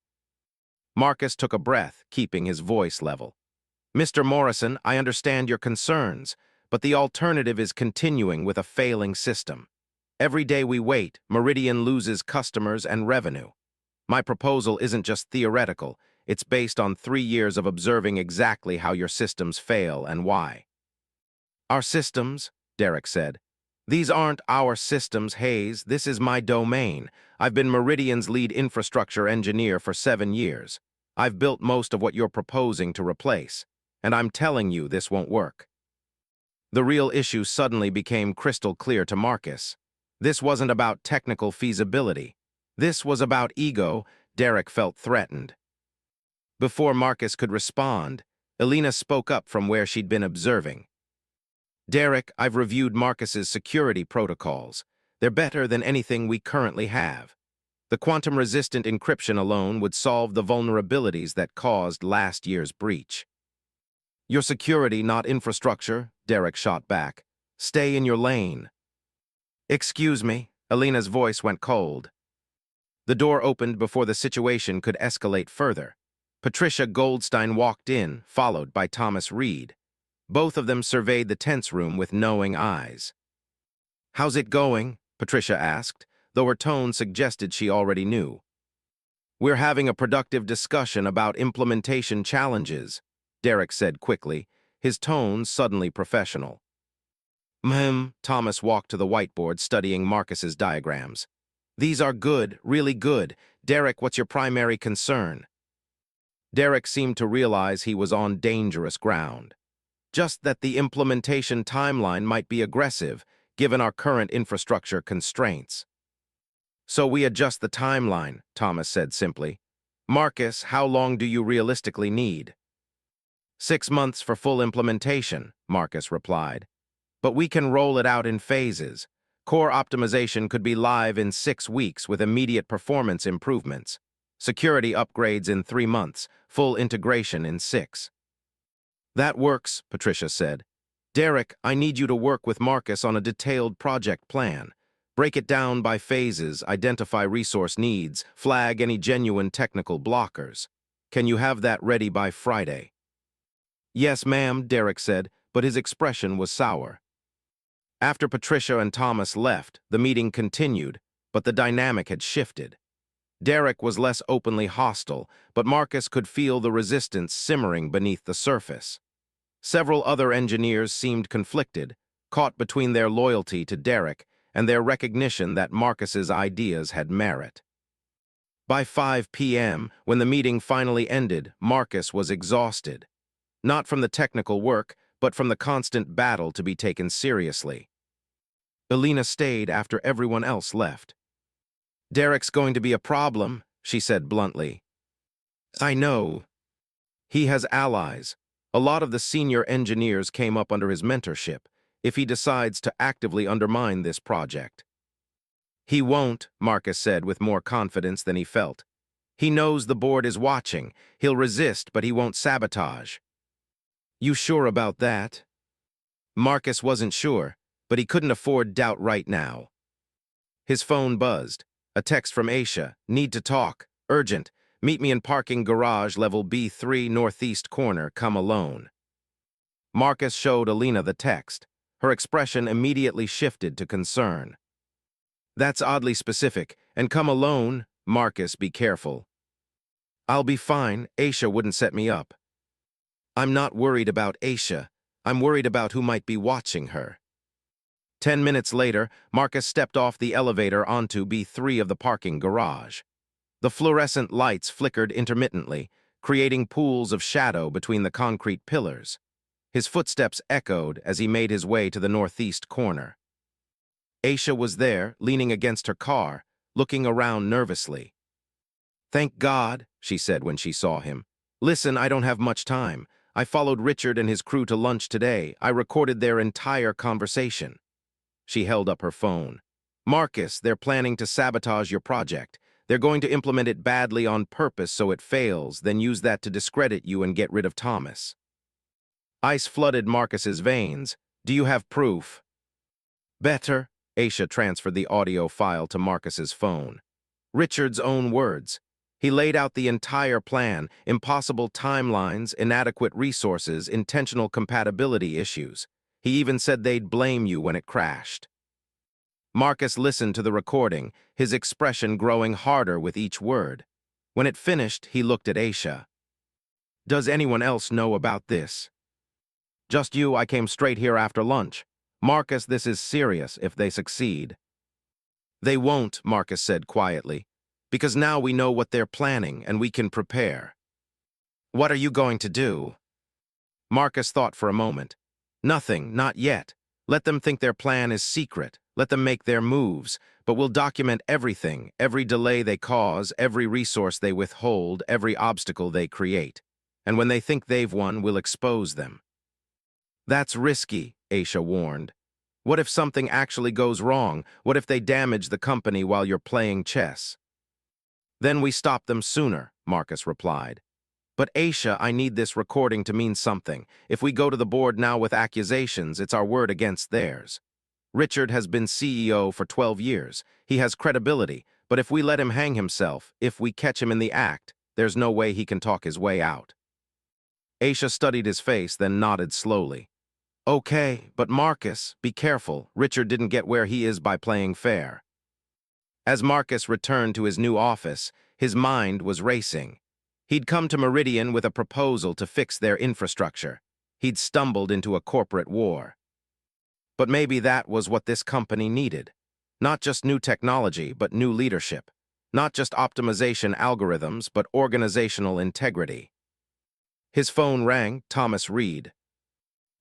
Marcus took a breath, keeping his voice level. "Mr. Morrison, I understand your concerns, but the alternative is continuing with a failing system. Every day we wait, Meridian loses customers and revenue. My proposal isn't just theoretical, it's based on 3 years of observing exactly how your systems fail and why." "Our systems?" Derek said. "These aren't our systems, Hayes. This is my domain. I've been Meridian's lead infrastructure engineer for 7 years. I've built most of what you're proposing to replace, and I'm telling you this won't work." The real issue suddenly became crystal clear to Marcus. This wasn't about technical feasibility. This was about ego. Derek felt threatened. Before Marcus could respond, Elena spoke up from where she'd been observing. "Derek, I've reviewed Marcus's security protocols. They're better than anything we currently have. The quantum-resistant encryption alone would solve the vulnerabilities that caused last year's breach." "Your security, not infrastructure," Derek shot back. "Stay in your lane." "Excuse me," Elena's voice went cold. The door opened before the situation could escalate further. Patricia Goldstein walked in, followed by Thomas Reed. Both of them surveyed the tense room with knowing eyes. "How's it going?" Patricia asked, though her tone suggested she already knew. "We're having a productive discussion about implementation challenges," Derek said quickly, his tone suddenly professional. Thomas walked to the whiteboard studying Marcus's diagrams. "These are good, really good. Derek, what's your primary concern?" Derek seemed to realize he was on dangerous ground. "Just that the implementation timeline might be aggressive, given our current infrastructure constraints." "So we adjust the timeline," Thomas said simply. "Marcus, how long do you realistically need?" 6 months for full implementation," Marcus replied. "But we can roll it out in phases. Core optimization could be live in 6 weeks with immediate performance improvements. Security upgrades in 3 months, full integration in 6. "That works," Patricia said. "Derek, I need you to work with Marcus on a detailed project plan. Break it down by phases, identify resource needs, flag any genuine technical blockers. Can you have that ready by Friday?" "Yes, ma'am," Derek said, but his expression was sour. After Patricia and Thomas left, the meeting continued, but the dynamic had shifted. Derek was less openly hostile, but Marcus could feel the resistance simmering beneath the surface. Several other engineers seemed conflicted, caught between their loyalty to Derek and their recognition that Marcus's ideas had merit. By 5 p.m., when the meeting finally ended, Marcus was exhausted. Not from the technical work, but from the constant battle to be taken seriously. Elena stayed after everyone else left. "Derek's going to be a problem," she said bluntly. I know. He has allies. A lot of the senior engineers came up under his mentorship if he decides to actively undermine this project. He won't, Marcus said with more confidence than he felt. He knows the board is watching. He'll resist, but he won't sabotage. You sure about that? Marcus wasn't sure, but he couldn't afford doubt right now. His phone buzzed. A text from Aisha. Need to talk. Urgent. Meet me in parking garage level B3 northeast corner. Come alone. Marcus showed Alina the text. Her expression immediately shifted to concern. That's oddly specific. And come alone. Marcus, be careful. I'll be fine. Aisha wouldn't set me up. I'm not worried about Aisha. I'm worried about who might be watching her. 10 minutes later, Marcus stepped off the elevator onto B3 of the parking garage. The fluorescent lights flickered intermittently, creating pools of shadow between the concrete pillars. His footsteps echoed as he made his way to the northeast corner. Aisha was there, leaning against her car, looking around nervously. Thank God, she said when she saw him. Listen, I don't have much time. I followed Richard and his crew to lunch today. I recorded their entire conversation. She held up her phone. Marcus, they're planning to sabotage your project. They're going to implement it badly on purpose so it fails, then use that to discredit you and get rid of Thomas. Ice flooded Marcus's veins. Do you have proof? Better. Aisha transferred the audio file to Marcus's phone. Richard's own words. He laid out the entire plan, impossible timelines, inadequate resources, intentional compatibility issues. He even said they'd blame you when it crashed. Marcus listened to the recording, his expression growing harder with each word. When it finished, he looked at Aisha. Does anyone else know about this? Just you. I came straight here after lunch. Marcus, this is serious if they succeed. They won't, Marcus said quietly, because now we know what they're planning and we can prepare. What are you going to do? Marcus thought for a moment. Nothing, not yet. Let them think their plan is secret. Let them make their moves. But we'll document everything, every delay they cause, every resource they withhold, every obstacle they create. And when they think they've won, we'll expose them. That's risky, Aisha warned. What if something actually goes wrong? What if they damage the company while you're playing chess? Then we stop them sooner, Marcus replied. But Aisha, I need this recording to mean something. If we go to the board now with accusations, it's our word against theirs. Richard has been CEO for 12 years. He has credibility, but if we let him hang himself, if we catch him in the act, there's no way he can talk his way out. Aisha studied his face, then nodded slowly. Okay, but Marcus, be careful. Richard didn't get where he is by playing fair. As Marcus returned to his new office, his mind was racing. He'd come to Meridian with a proposal to fix their infrastructure. He'd stumbled into a corporate war. But maybe that was what this company needed. Not just new technology, but new leadership. Not just optimization algorithms, but organizational integrity. His phone rang. Thomas Reed.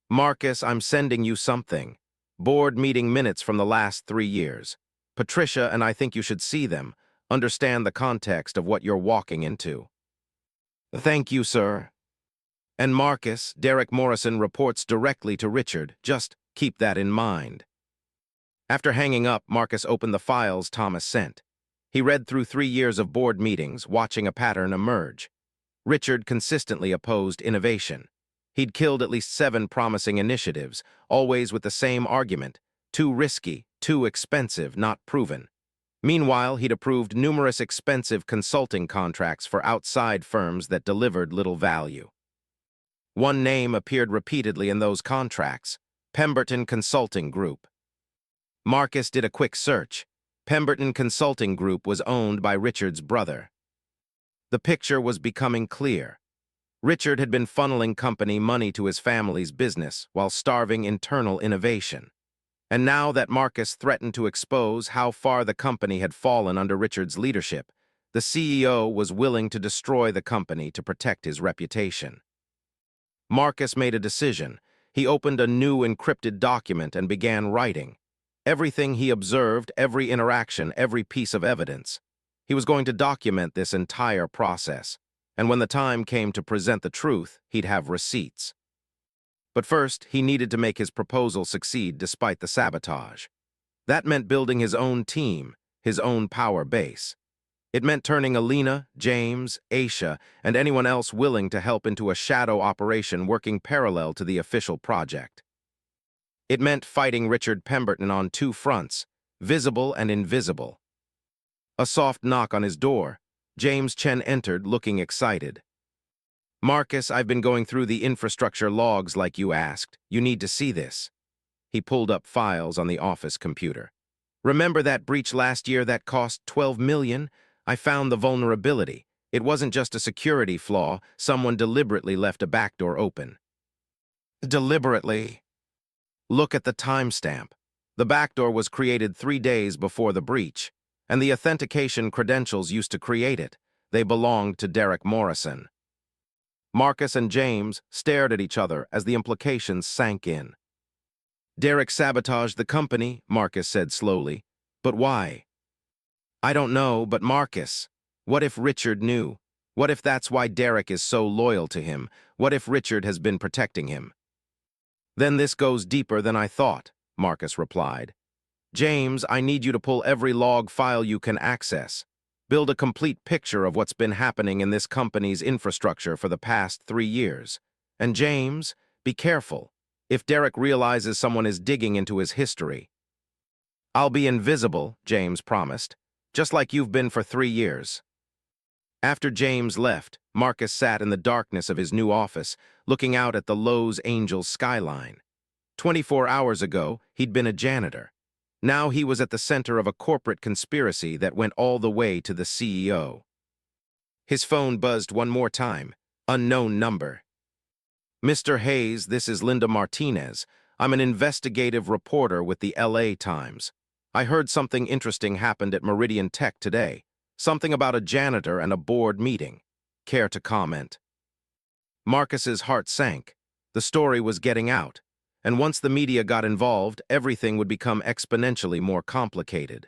Marcus, I'm sending you something. Board meeting minutes from the last 3 years. Patricia and I think you should see them, understand the context of what you're walking into. Thank you, sir. And Marcus, Derek Morrison reports directly to Richard. Just keep that in mind. After hanging up, Marcus opened the files Thomas sent. He read through 3 years of board meetings, watching a pattern emerge. Richard consistently opposed innovation. He'd killed at least 7 promising initiatives, always with the same argument: too risky, too expensive, not proven. Meanwhile, he'd approved numerous expensive consulting contracts for outside firms that delivered little value. One name appeared repeatedly in those contracts: Pemberton Consulting Group. Marcus did a quick search. Pemberton Consulting Group was owned by Richard's brother. The picture was becoming clear. Richard had been funneling company money to his family's business while starving internal innovation. And now that Marcus threatened to expose how far the company had fallen under Richard's leadership, the CEO was willing to destroy the company to protect his reputation. Marcus made a decision. He opened a new encrypted document and began writing. Everything he observed, every interaction, every piece of evidence. He was going to document this entire process. and when the time came to present the truth, he'd have receipts. But first, he needed to make his proposal succeed despite the sabotage. That meant building his own team, his own power base. It meant turning Alina, James, Aisha, and anyone else willing to help into a shadow operation working parallel to the official project. It meant fighting Richard Pemberton on two fronts, visible and invisible. A soft knock on his door. James Chen entered, looking excited. "Marcus, I've been going through the infrastructure logs like you asked. You need to see this." He pulled up files on the office computer. "Remember that breach last year that cost $12 million? I found the vulnerability. It wasn't just a security flaw. Someone deliberately left a backdoor open." Deliberately? Look at the timestamp. The backdoor was created 3 days before the breach, and the authentication credentials used to create it. They belonged to Derek Morrison. Marcus and James stared at each other as the implications sank in. "Derek sabotaged the company," Marcus said slowly. "But why?" "I don't know, but Marcus, what if Richard knew? What if that's why Derek is so loyal to him? What if Richard has been protecting him?" "Then this goes deeper than I thought," Marcus replied. "James, I need you to pull every log file you can access. Build a complete picture of what's been happening in this company's infrastructure for the past 3 years. And James, be careful. If Derek realizes someone is digging into his history." "I'll be invisible," James promised, "just like you've been for 3 years." After James left, Marcus sat in the darkness of his new office, looking out at the Los Angeles skyline. 24 hours ago, he'd been a janitor. Now he was at the center of a corporate conspiracy that went all the way to the CEO. His phone buzzed one more time. Unknown number. "Mr. Hayes, this is Linda Martinez. I'm an investigative reporter with the LA Times. I heard something interesting happened at Meridian Tech today. Something about a janitor and a board meeting. Care to comment?" Marcus's heart sank. The story was getting out, and once the media got involved, everything would become exponentially more complicated.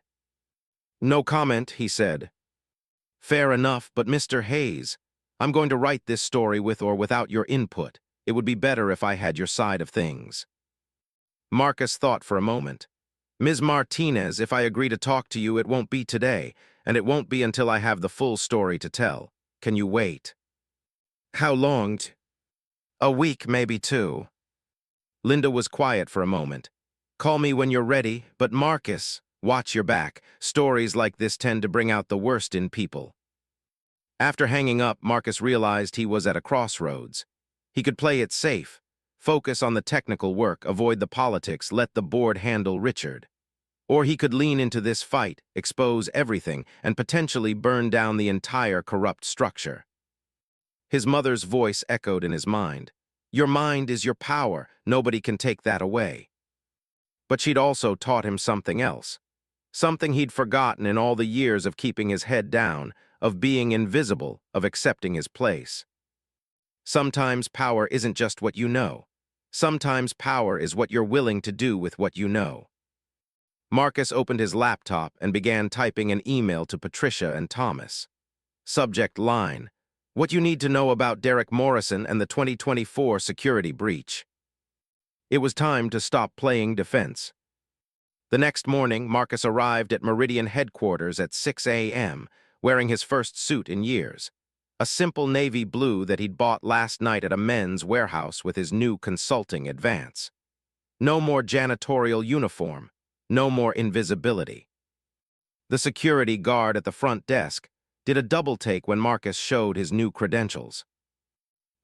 "No comment," he said. "Fair enough, but Mr. Hayes, I'm going to write this story with or without your input. It would be better if I had your side of things." Marcus thought for a moment. "Ms. Martinez, if I agree to talk to you, it won't be today, and it won't be until I have the full story to tell. Can you wait?" "How long?" "A week, maybe 2. Linda was quiet for a moment. "Call me when you're ready, but Marcus, watch your back. Stories like this tend to bring out the worst in people." After hanging up, Marcus realized he was at a crossroads. He could play it safe, focus on the technical work, avoid the politics, let the board handle Richard. Or he could lean into this fight, expose everything, and potentially burn down the entire corrupt structure. His mother's voice echoed in his mind. "Your mind is your power. Nobody can take that away." But she'd also taught him something else. Something he'd forgotten in all the years of keeping his head down, of being invisible, of accepting his place. Sometimes power isn't just what you know. Sometimes power is what you're willing to do with what you know. Marcus opened his laptop and began typing an email to Patricia and Thomas. Subject line: "What you need to know about Derek Morrison and the 2024 security breach." It was time to stop playing defense. The next morning, Marcus arrived at Meridian headquarters at 6 a.m., wearing his first suit in years. A simple navy blue that he'd bought last night at a men's warehouse with his new consulting advance. No more janitorial uniform. No more invisibility. The security guard at the front desk did a double-take when Marcus showed his new credentials.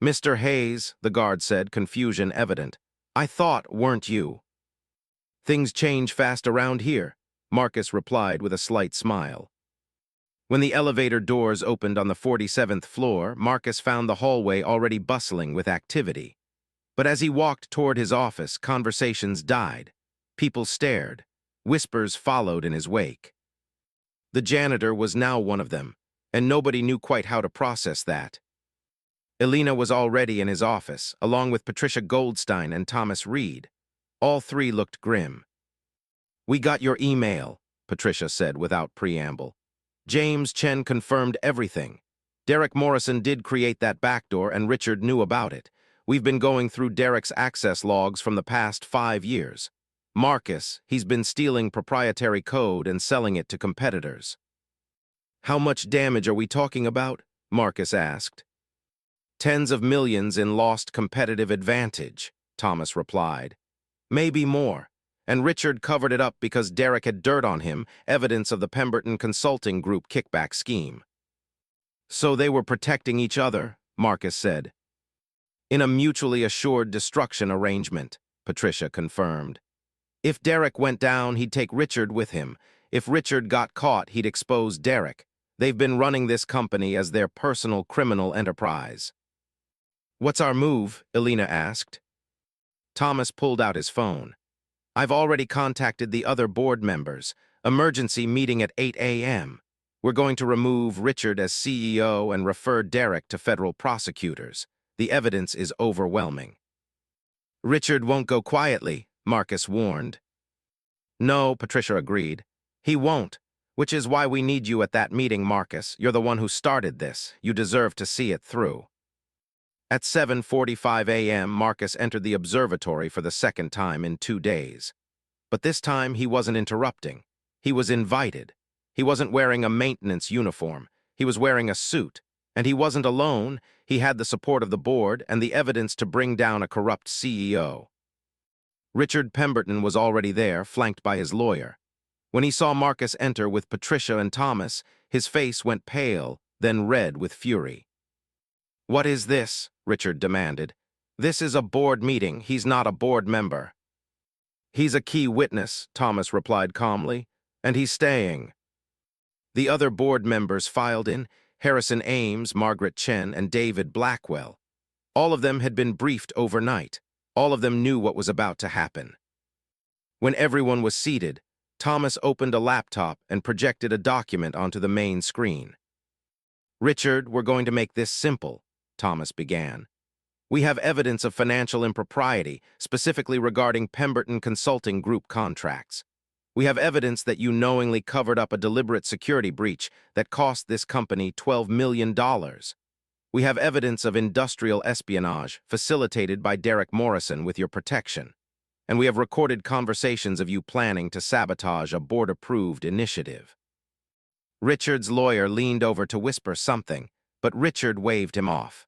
"Mr. Hayes," the guard said, confusion evident. "I thought, weren't you?" "Things change fast around here," Marcus replied with a slight smile. When the elevator doors opened on the 47th floor, Marcus found the hallway already bustling with activity. But as he walked toward his office, conversations died. People stared. Whispers followed in his wake. The janitor was now one of them, and nobody knew quite how to process that. Alina was already in his office, along with Patricia Goldstein and Thomas Reed. All three looked grim. "We got your email," Patricia said without preamble. "James Chen confirmed everything. Derek Morrison did create that backdoor, and Richard knew about it. We've been going through Derek's access logs from the past 5 years. Marcus, he's been stealing proprietary code and selling it to competitors. How much damage are we talking about? Marcus asked. Tens of millions in lost competitive advantage, Thomas replied. Maybe more. And Richard covered it up because Derek had dirt on him, evidence of the Pemberton Consulting Group kickback scheme. So they were protecting each other, Marcus said. In a mutually assured destruction arrangement, Patricia confirmed. If Derek went down, he'd take Richard with him. If Richard got caught, he'd expose Derek. They've been running this company as their personal criminal enterprise. What's our move? Elena asked. Thomas pulled out his phone. I've already contacted the other board members. Emergency meeting at 8 a.m. We're going to remove Richard as CEO and refer Derek to federal prosecutors. The evidence is overwhelming. Richard won't go quietly, Marcus warned. No, Patricia agreed. He won't, which is why we need you at that meeting, Marcus. You're the one who started this. You deserve to see it through. At 7:45 a.m., Marcus entered the observatory for the second time in 2 days. But this time he wasn't interrupting. He was invited. He wasn't wearing a maintenance uniform. He was wearing a suit. And he wasn't alone. He had the support of the board and the evidence to bring down a corrupt CEO. Richard Pemberton was already there, flanked by his lawyer. When he saw Marcus enter with Patricia and Thomas, his face went pale, then red with fury. What is this? Richard demanded. This is a board meeting. He's not a board member. He's a key witness, Thomas replied calmly, and he's staying. The other board members filed in, Harrison Ames, Margaret Chen, and David Blackwell. All of them had been briefed overnight. All of them knew what was about to happen. When everyone was seated, Thomas opened a laptop and projected a document onto the main screen. Richard, we're going to make this simple, Thomas began. We have evidence of financial impropriety, specifically regarding Pemberton Consulting Group contracts. We have evidence that you knowingly covered up a deliberate security breach that cost this company $12 million. We have evidence of industrial espionage facilitated by Derek Morrison with your protection. And we have recorded conversations of you planning to sabotage a board-approved initiative. Richard's lawyer leaned over to whisper something, but Richard waved him off.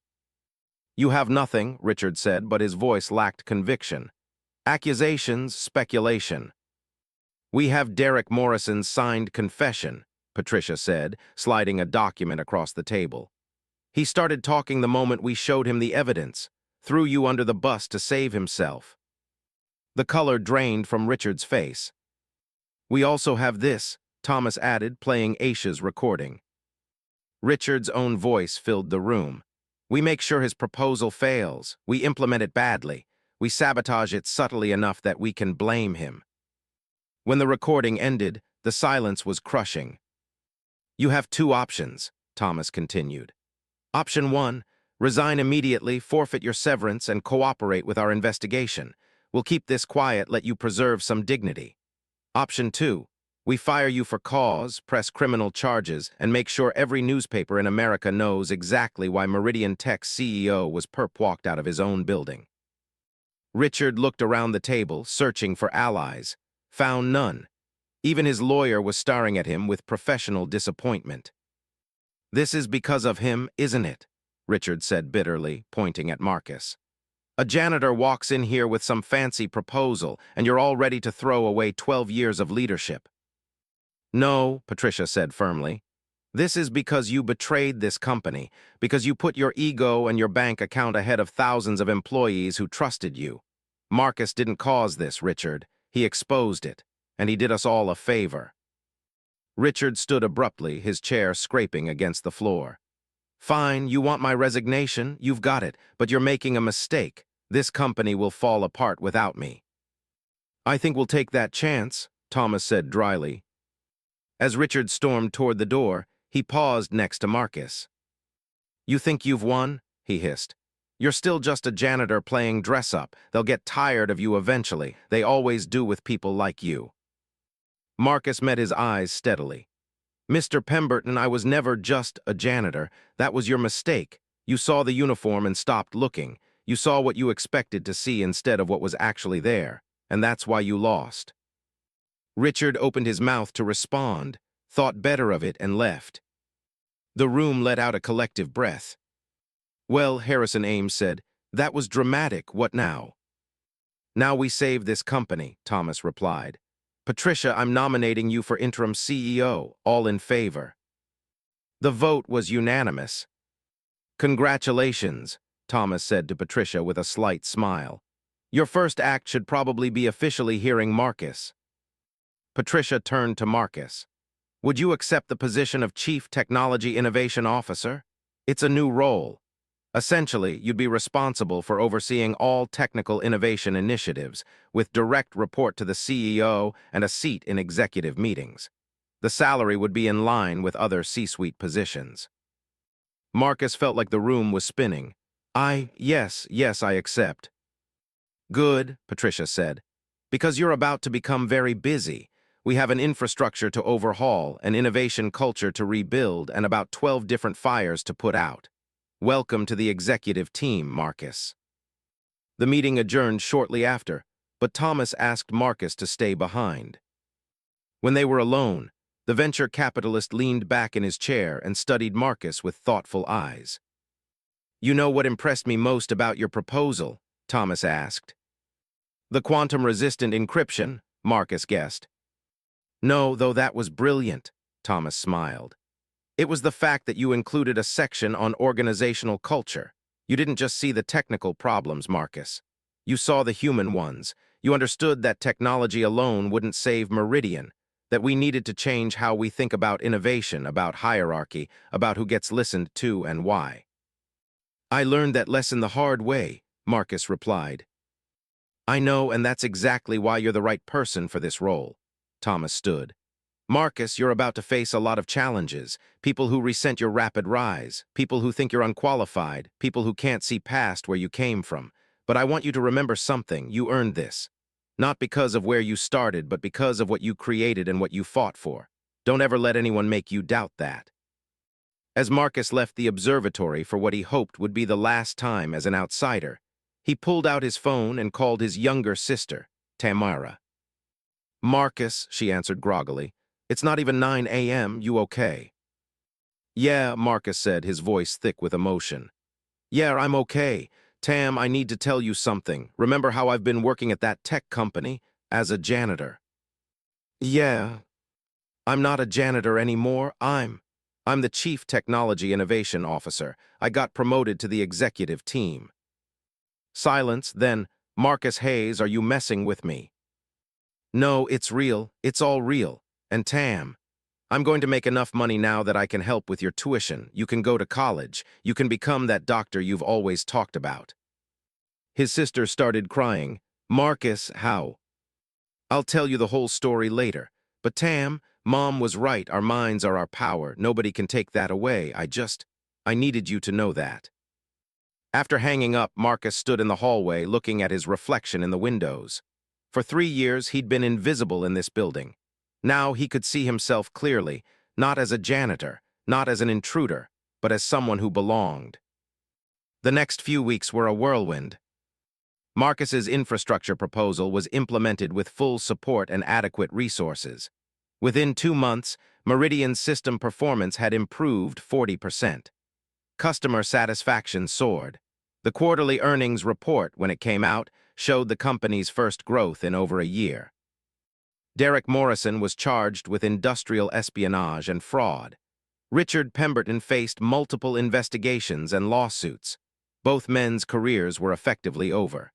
You have nothing, Richard said, but his voice lacked conviction. Accusations, speculation. We have Derek Morrison's signed confession, Patricia said, sliding a document across the table. He started talking the moment we showed him the evidence, threw you under the bus to save himself. The color drained from Richard's face. We also have this, Thomas added, playing Aisha's recording. Richard's own voice filled the room. We make sure his proposal fails. We implement it badly. We sabotage it subtly enough that we can blame him. When the recording ended, the silence was crushing. You have 2 options, Thomas continued. Option 1, resign immediately, forfeit your severance, and cooperate with our investigation. We'll keep this quiet, let you preserve some dignity. Option 2, we fire you for cause, press criminal charges, and make sure every newspaper in America knows exactly why Meridian Tech's CEO was perp-walked out of his own building. Richard looked around the table, searching for allies. Found none. Even his lawyer was staring at him with professional disappointment. This is because of him, isn't it? Richard said bitterly, pointing at Marcus. A janitor walks in here with some fancy proposal, and you're all ready to throw away 12 years of leadership. No, Patricia said firmly. This is because you betrayed this company, because you put your ego and your bank account ahead of thousands of employees who trusted you. Marcus didn't cause this, Richard. He exposed it, and he did us all a favor. Richard stood abruptly, his chair scraping against the floor. Fine, you want my resignation, you've got it, but you're making a mistake. This company will fall apart without me. I think we'll take that chance, Thomas said dryly. As Richard stormed toward the door, he paused next to Marcus. You think you've won? He hissed. You're still just a janitor playing dress-up. They'll get tired of you eventually. They always do with people like you. Marcus met his eyes steadily. Mr. Pemberton, I was never just a janitor. That was your mistake. You saw the uniform and stopped looking. You saw what you expected to see instead of what was actually there, and that's why you lost. Richard opened his mouth to respond, thought better of it, and left. The room let out a collective breath. Well, Harrison Ames said, that was dramatic. What now? Now we save this company, Thomas replied. Patricia, I'm nominating you for interim CEO. All in favor. The vote was unanimous. Congratulations, Thomas said to Patricia with a slight smile. Your first act should probably be officially hearing Marcus. Patricia turned to Marcus. Would you accept the position of Chief Technology Innovation Officer? It's a new role. Essentially, you'd be responsible for overseeing all technical innovation initiatives, with direct report to the CEO and a seat in executive meetings. The salary would be in line with other C-suite positions. Marcus felt like the room was spinning. Yes, I accept. Good, Patricia said. Because you're about to become very busy. We have an infrastructure to overhaul, an innovation culture to rebuild, and about 12 different fires to put out. Welcome to the executive team, Marcus. The meeting adjourned shortly after, but Thomas asked Marcus to stay behind. When they were alone, the venture capitalist leaned back in his chair and studied Marcus with thoughtful eyes. You know what impressed me most about your proposal? Thomas asked. The quantum-resistant encryption, Marcus guessed. No, though that was brilliant, Thomas smiled. It was the fact that you included a section on organizational culture. You didn't just see the technical problems, Marcus. You saw the human ones. You understood that technology alone wouldn't save Meridian, that we needed to change how we think about innovation, about hierarchy, about who gets listened to and why. I learned that lesson the hard way, Marcus replied. I know, and that's exactly why you're the right person for this role. Thomas stood. Marcus, you're about to face a lot of challenges. People who resent your rapid rise, people who think you're unqualified, people who can't see past where you came from. But I want you to remember something. You earned this. Not because of where you started, but because of what you created and what you fought for. Don't ever let anyone make you doubt that. As Marcus left the observatory for what he hoped would be the last time as an outsider, he pulled out his phone and called his younger sister, Tamara. Marcus, she answered groggily. It's not even 9 a.m. You okay? Yeah, Marcus said, his voice thick with emotion. Yeah, I'm okay. Tam, I need to tell you something. Remember how I've been working at that tech company as a janitor? Yeah. I'm not a janitor anymore. I'm the Chief Technology Innovation Officer. I got promoted to the executive team. Silence, then, Marcus Hayes, are you messing with me? No, it's real. It's all real. And Tam, I'm going to make enough money now that I can help with your tuition. You can go to college. You can become that doctor you've always talked about. His sister started crying. Marcus, how? I'll tell you the whole story later. But Tam, Mom was right. Our minds are our power. Nobody can take that away. I needed you to know that. After hanging up, Marcus stood in the hallway looking at his reflection in the windows. For 3 years, he'd been invisible in this building. Now he could see himself clearly, not as a janitor, not as an intruder, but as someone who belonged. The next few weeks were a whirlwind. Marcus's infrastructure proposal was implemented with full support and adequate resources. Within 2 months, Meridian's system performance had improved 40%. Customer satisfaction soared. The quarterly earnings report, when it came out, showed the company's first growth in over a year. Derek Morrison was charged with industrial espionage and fraud. Richard Pemberton faced multiple investigations and lawsuits. Both men's careers were effectively over.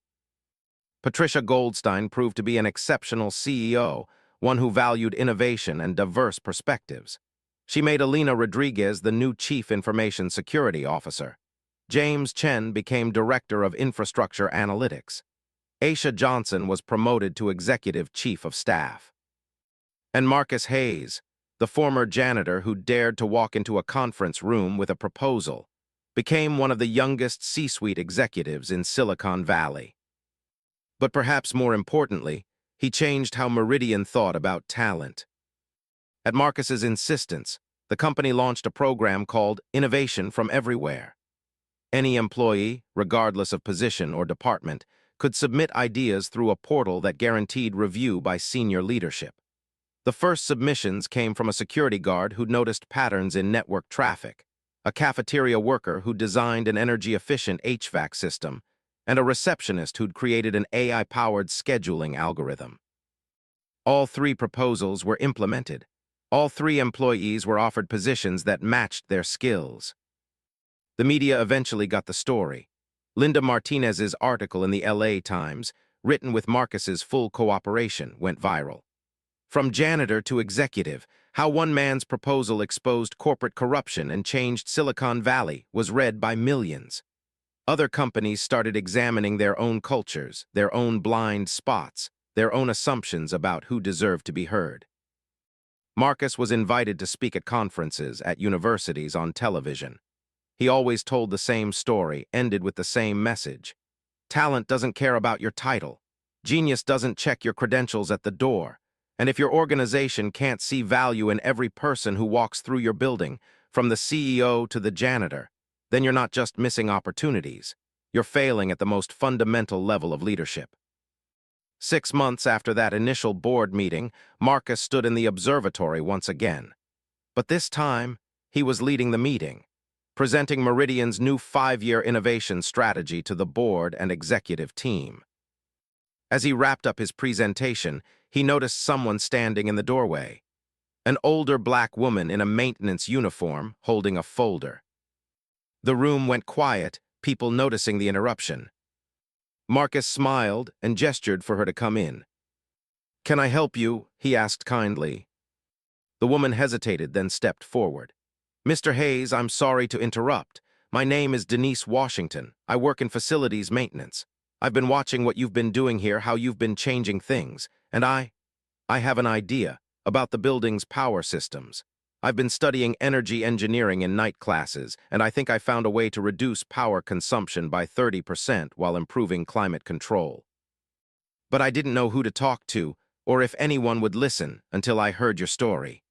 Patricia Goldstein proved to be an exceptional CEO, one who valued innovation and diverse perspectives. She made Alina Rodriguez the new Chief Information Security Officer. James Chen became Director of Infrastructure Analytics. Aisha Johnson was promoted to Executive Chief of Staff. And Marcus Hayes, the former janitor who dared to walk into a conference room with a proposal, became one of the youngest C-suite executives in Silicon Valley. But perhaps more importantly, he changed how Meridian thought about talent. At Marcus's insistence, the company launched a program called Innovation from Everywhere. Any employee, regardless of position or department, could submit ideas through a portal that guaranteed review by senior leadership. The first submissions came from a security guard who'd noticed patterns in network traffic, a cafeteria worker who designed an energy-efficient HVAC system, and a receptionist who'd created an AI-powered scheduling algorithm. All three proposals were implemented. All three employees were offered positions that matched their skills. The media eventually got the story. Linda Martinez's article in the LA Times, written with Marcus's full cooperation, went viral. From janitor to executive, how one man's proposal exposed corporate corruption and changed Silicon Valley was read by millions. Other companies started examining their own cultures, their own blind spots, their own assumptions about who deserved to be heard. Marcus was invited to speak at conferences, at universities, on television. He always told the same story, ended with the same message. Talent doesn't care about your title. Genius doesn't check your credentials at the door. And if your organization can't see value in every person who walks through your building, from the CEO to the janitor, then you're not just missing opportunities. You're failing at the most fundamental level of leadership. 6 months after that initial board meeting, Marcus stood in the observatory once again. But this time, he was leading the meeting, presenting Meridian's new 5-year innovation strategy to the board and executive team. As he wrapped up his presentation, he noticed someone standing in the doorway. An older black woman in a maintenance uniform holding a folder. The room went quiet, people noticing the interruption. Marcus smiled and gestured for her to come in. "Can I help you?" he asked kindly. The woman hesitated, then stepped forward. "Mr. Hayes, I'm sorry to interrupt. My name is Denise Washington. I work in facilities maintenance. I've been watching what you've been doing here, how you've been changing things, and I have an idea about the building's power systems. I've been studying energy engineering in night classes, and I think I found a way to reduce power consumption by 30% while improving climate control. But I didn't know who to talk to, or if anyone would listen, until I heard your story."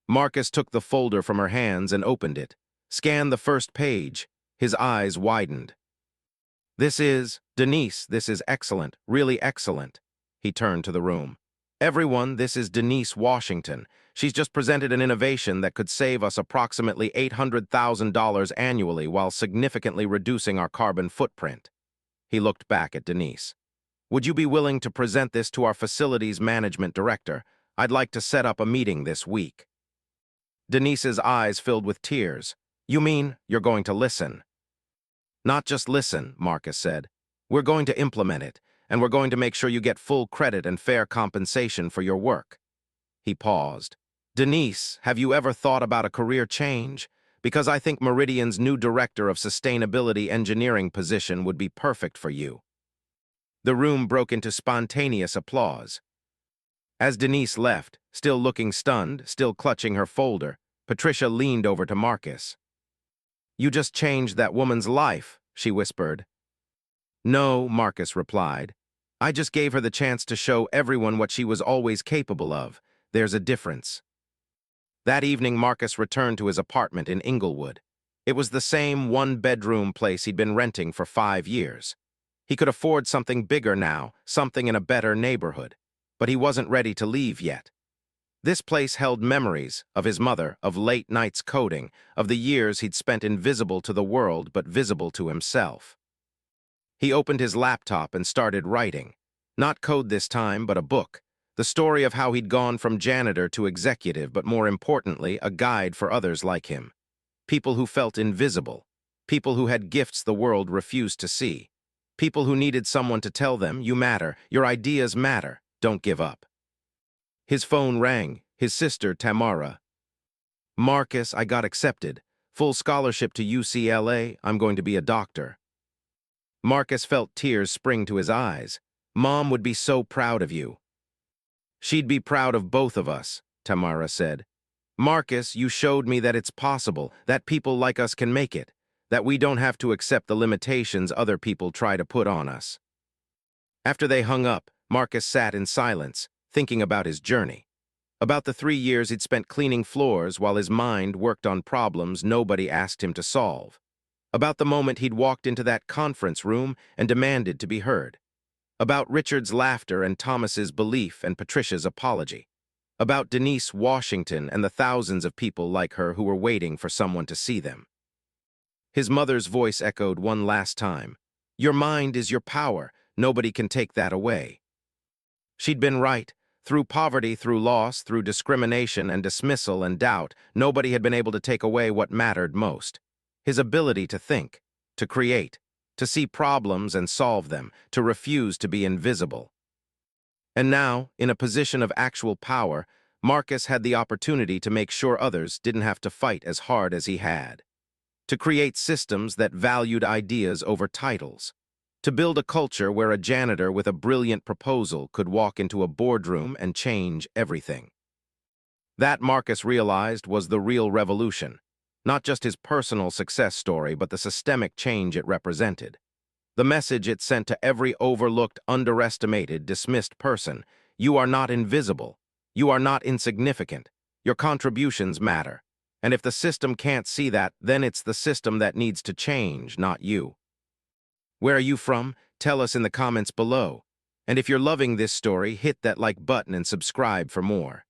Marcus took the folder from her hands and opened it, scanned the first page. His eyes widened. Denise, this is excellent, really excellent." He turned to the room. "Everyone, this is Denise Washington. She's just presented an innovation that could save us approximately $800,000 annually while significantly reducing our carbon footprint." He looked back at Denise. "Would you be willing to present this to our facilities management director? I'd like to set up a meeting this week." Denise's eyes filled with tears. "You mean you're going to listen?" "Not just listen," Marcus said. "We're going to implement it, and we're going to make sure you get full credit and fair compensation for your work." He paused. "Denise, have you ever thought about a career change? Because I think Meridian's new Director of Sustainability Engineering position would be perfect for you." The room broke into spontaneous applause. As Denise left, still looking stunned, still clutching her folder, Patricia leaned over to Marcus. "You just changed that woman's life," she whispered. "No," Marcus replied. "I just gave her the chance to show everyone what she was always capable of. There's a difference." That evening, Marcus returned to his apartment in Inglewood. It was the same one-bedroom place he'd been renting for 5 years. He could afford something bigger now, something in a better neighborhood. But he wasn't ready to leave yet. This place held memories of his mother, of late nights coding, of the years he'd spent invisible to the world but visible to himself. He opened his laptop and started writing. Not code this time, but a book. The story of how he'd gone from janitor to executive, but more importantly, a guide for others like him. People who felt invisible. People who had gifts the world refused to see. People who needed someone to tell them, "You matter, your ideas matter, don't give up." His phone rang, his sister Tamara. "Marcus, I got accepted. Full scholarship to UCLA, I'm going to be a doctor." Marcus felt tears spring to his eyes. "Mom would be so proud of you." "She'd be proud of both of us," Tamara said. "Marcus, you showed me that it's possible, that people like us can make it, that we don't have to accept the limitations other people try to put on us." After they hung up, Marcus sat in silence, thinking about his journey. About the 3 years he'd spent cleaning floors while his mind worked on problems nobody asked him to solve. About the moment he'd walked into that conference room and demanded to be heard. About Richard's laughter and Thomas's belief and Patricia's apology. About Denise Washington and the thousands of people like her who were waiting for someone to see them. His mother's voice echoed one last time. Your mind is your power. Nobody can take that away. She'd been right. Through poverty, through loss, through discrimination and dismissal and doubt, nobody had been able to take away what mattered most. His ability to think, to create, to see problems and solve them, to refuse to be invisible. And now, in a position of actual power, Marcus had the opportunity to make sure others didn't have to fight as hard as he had. To create systems that valued ideas over titles. To build a culture where a janitor with a brilliant proposal could walk into a boardroom and change everything. That, Marcus realized, was the real revolution. Not just his personal success story, but the systemic change it represented. The message it sent to every overlooked, underestimated, dismissed person: you are not invisible. You are not insignificant. Your contributions matter. And if the system can't see that, then it's the system that needs to change, not you. Where are you from? Tell us in the comments below. And if you're loving this story, hit that like button and subscribe for more.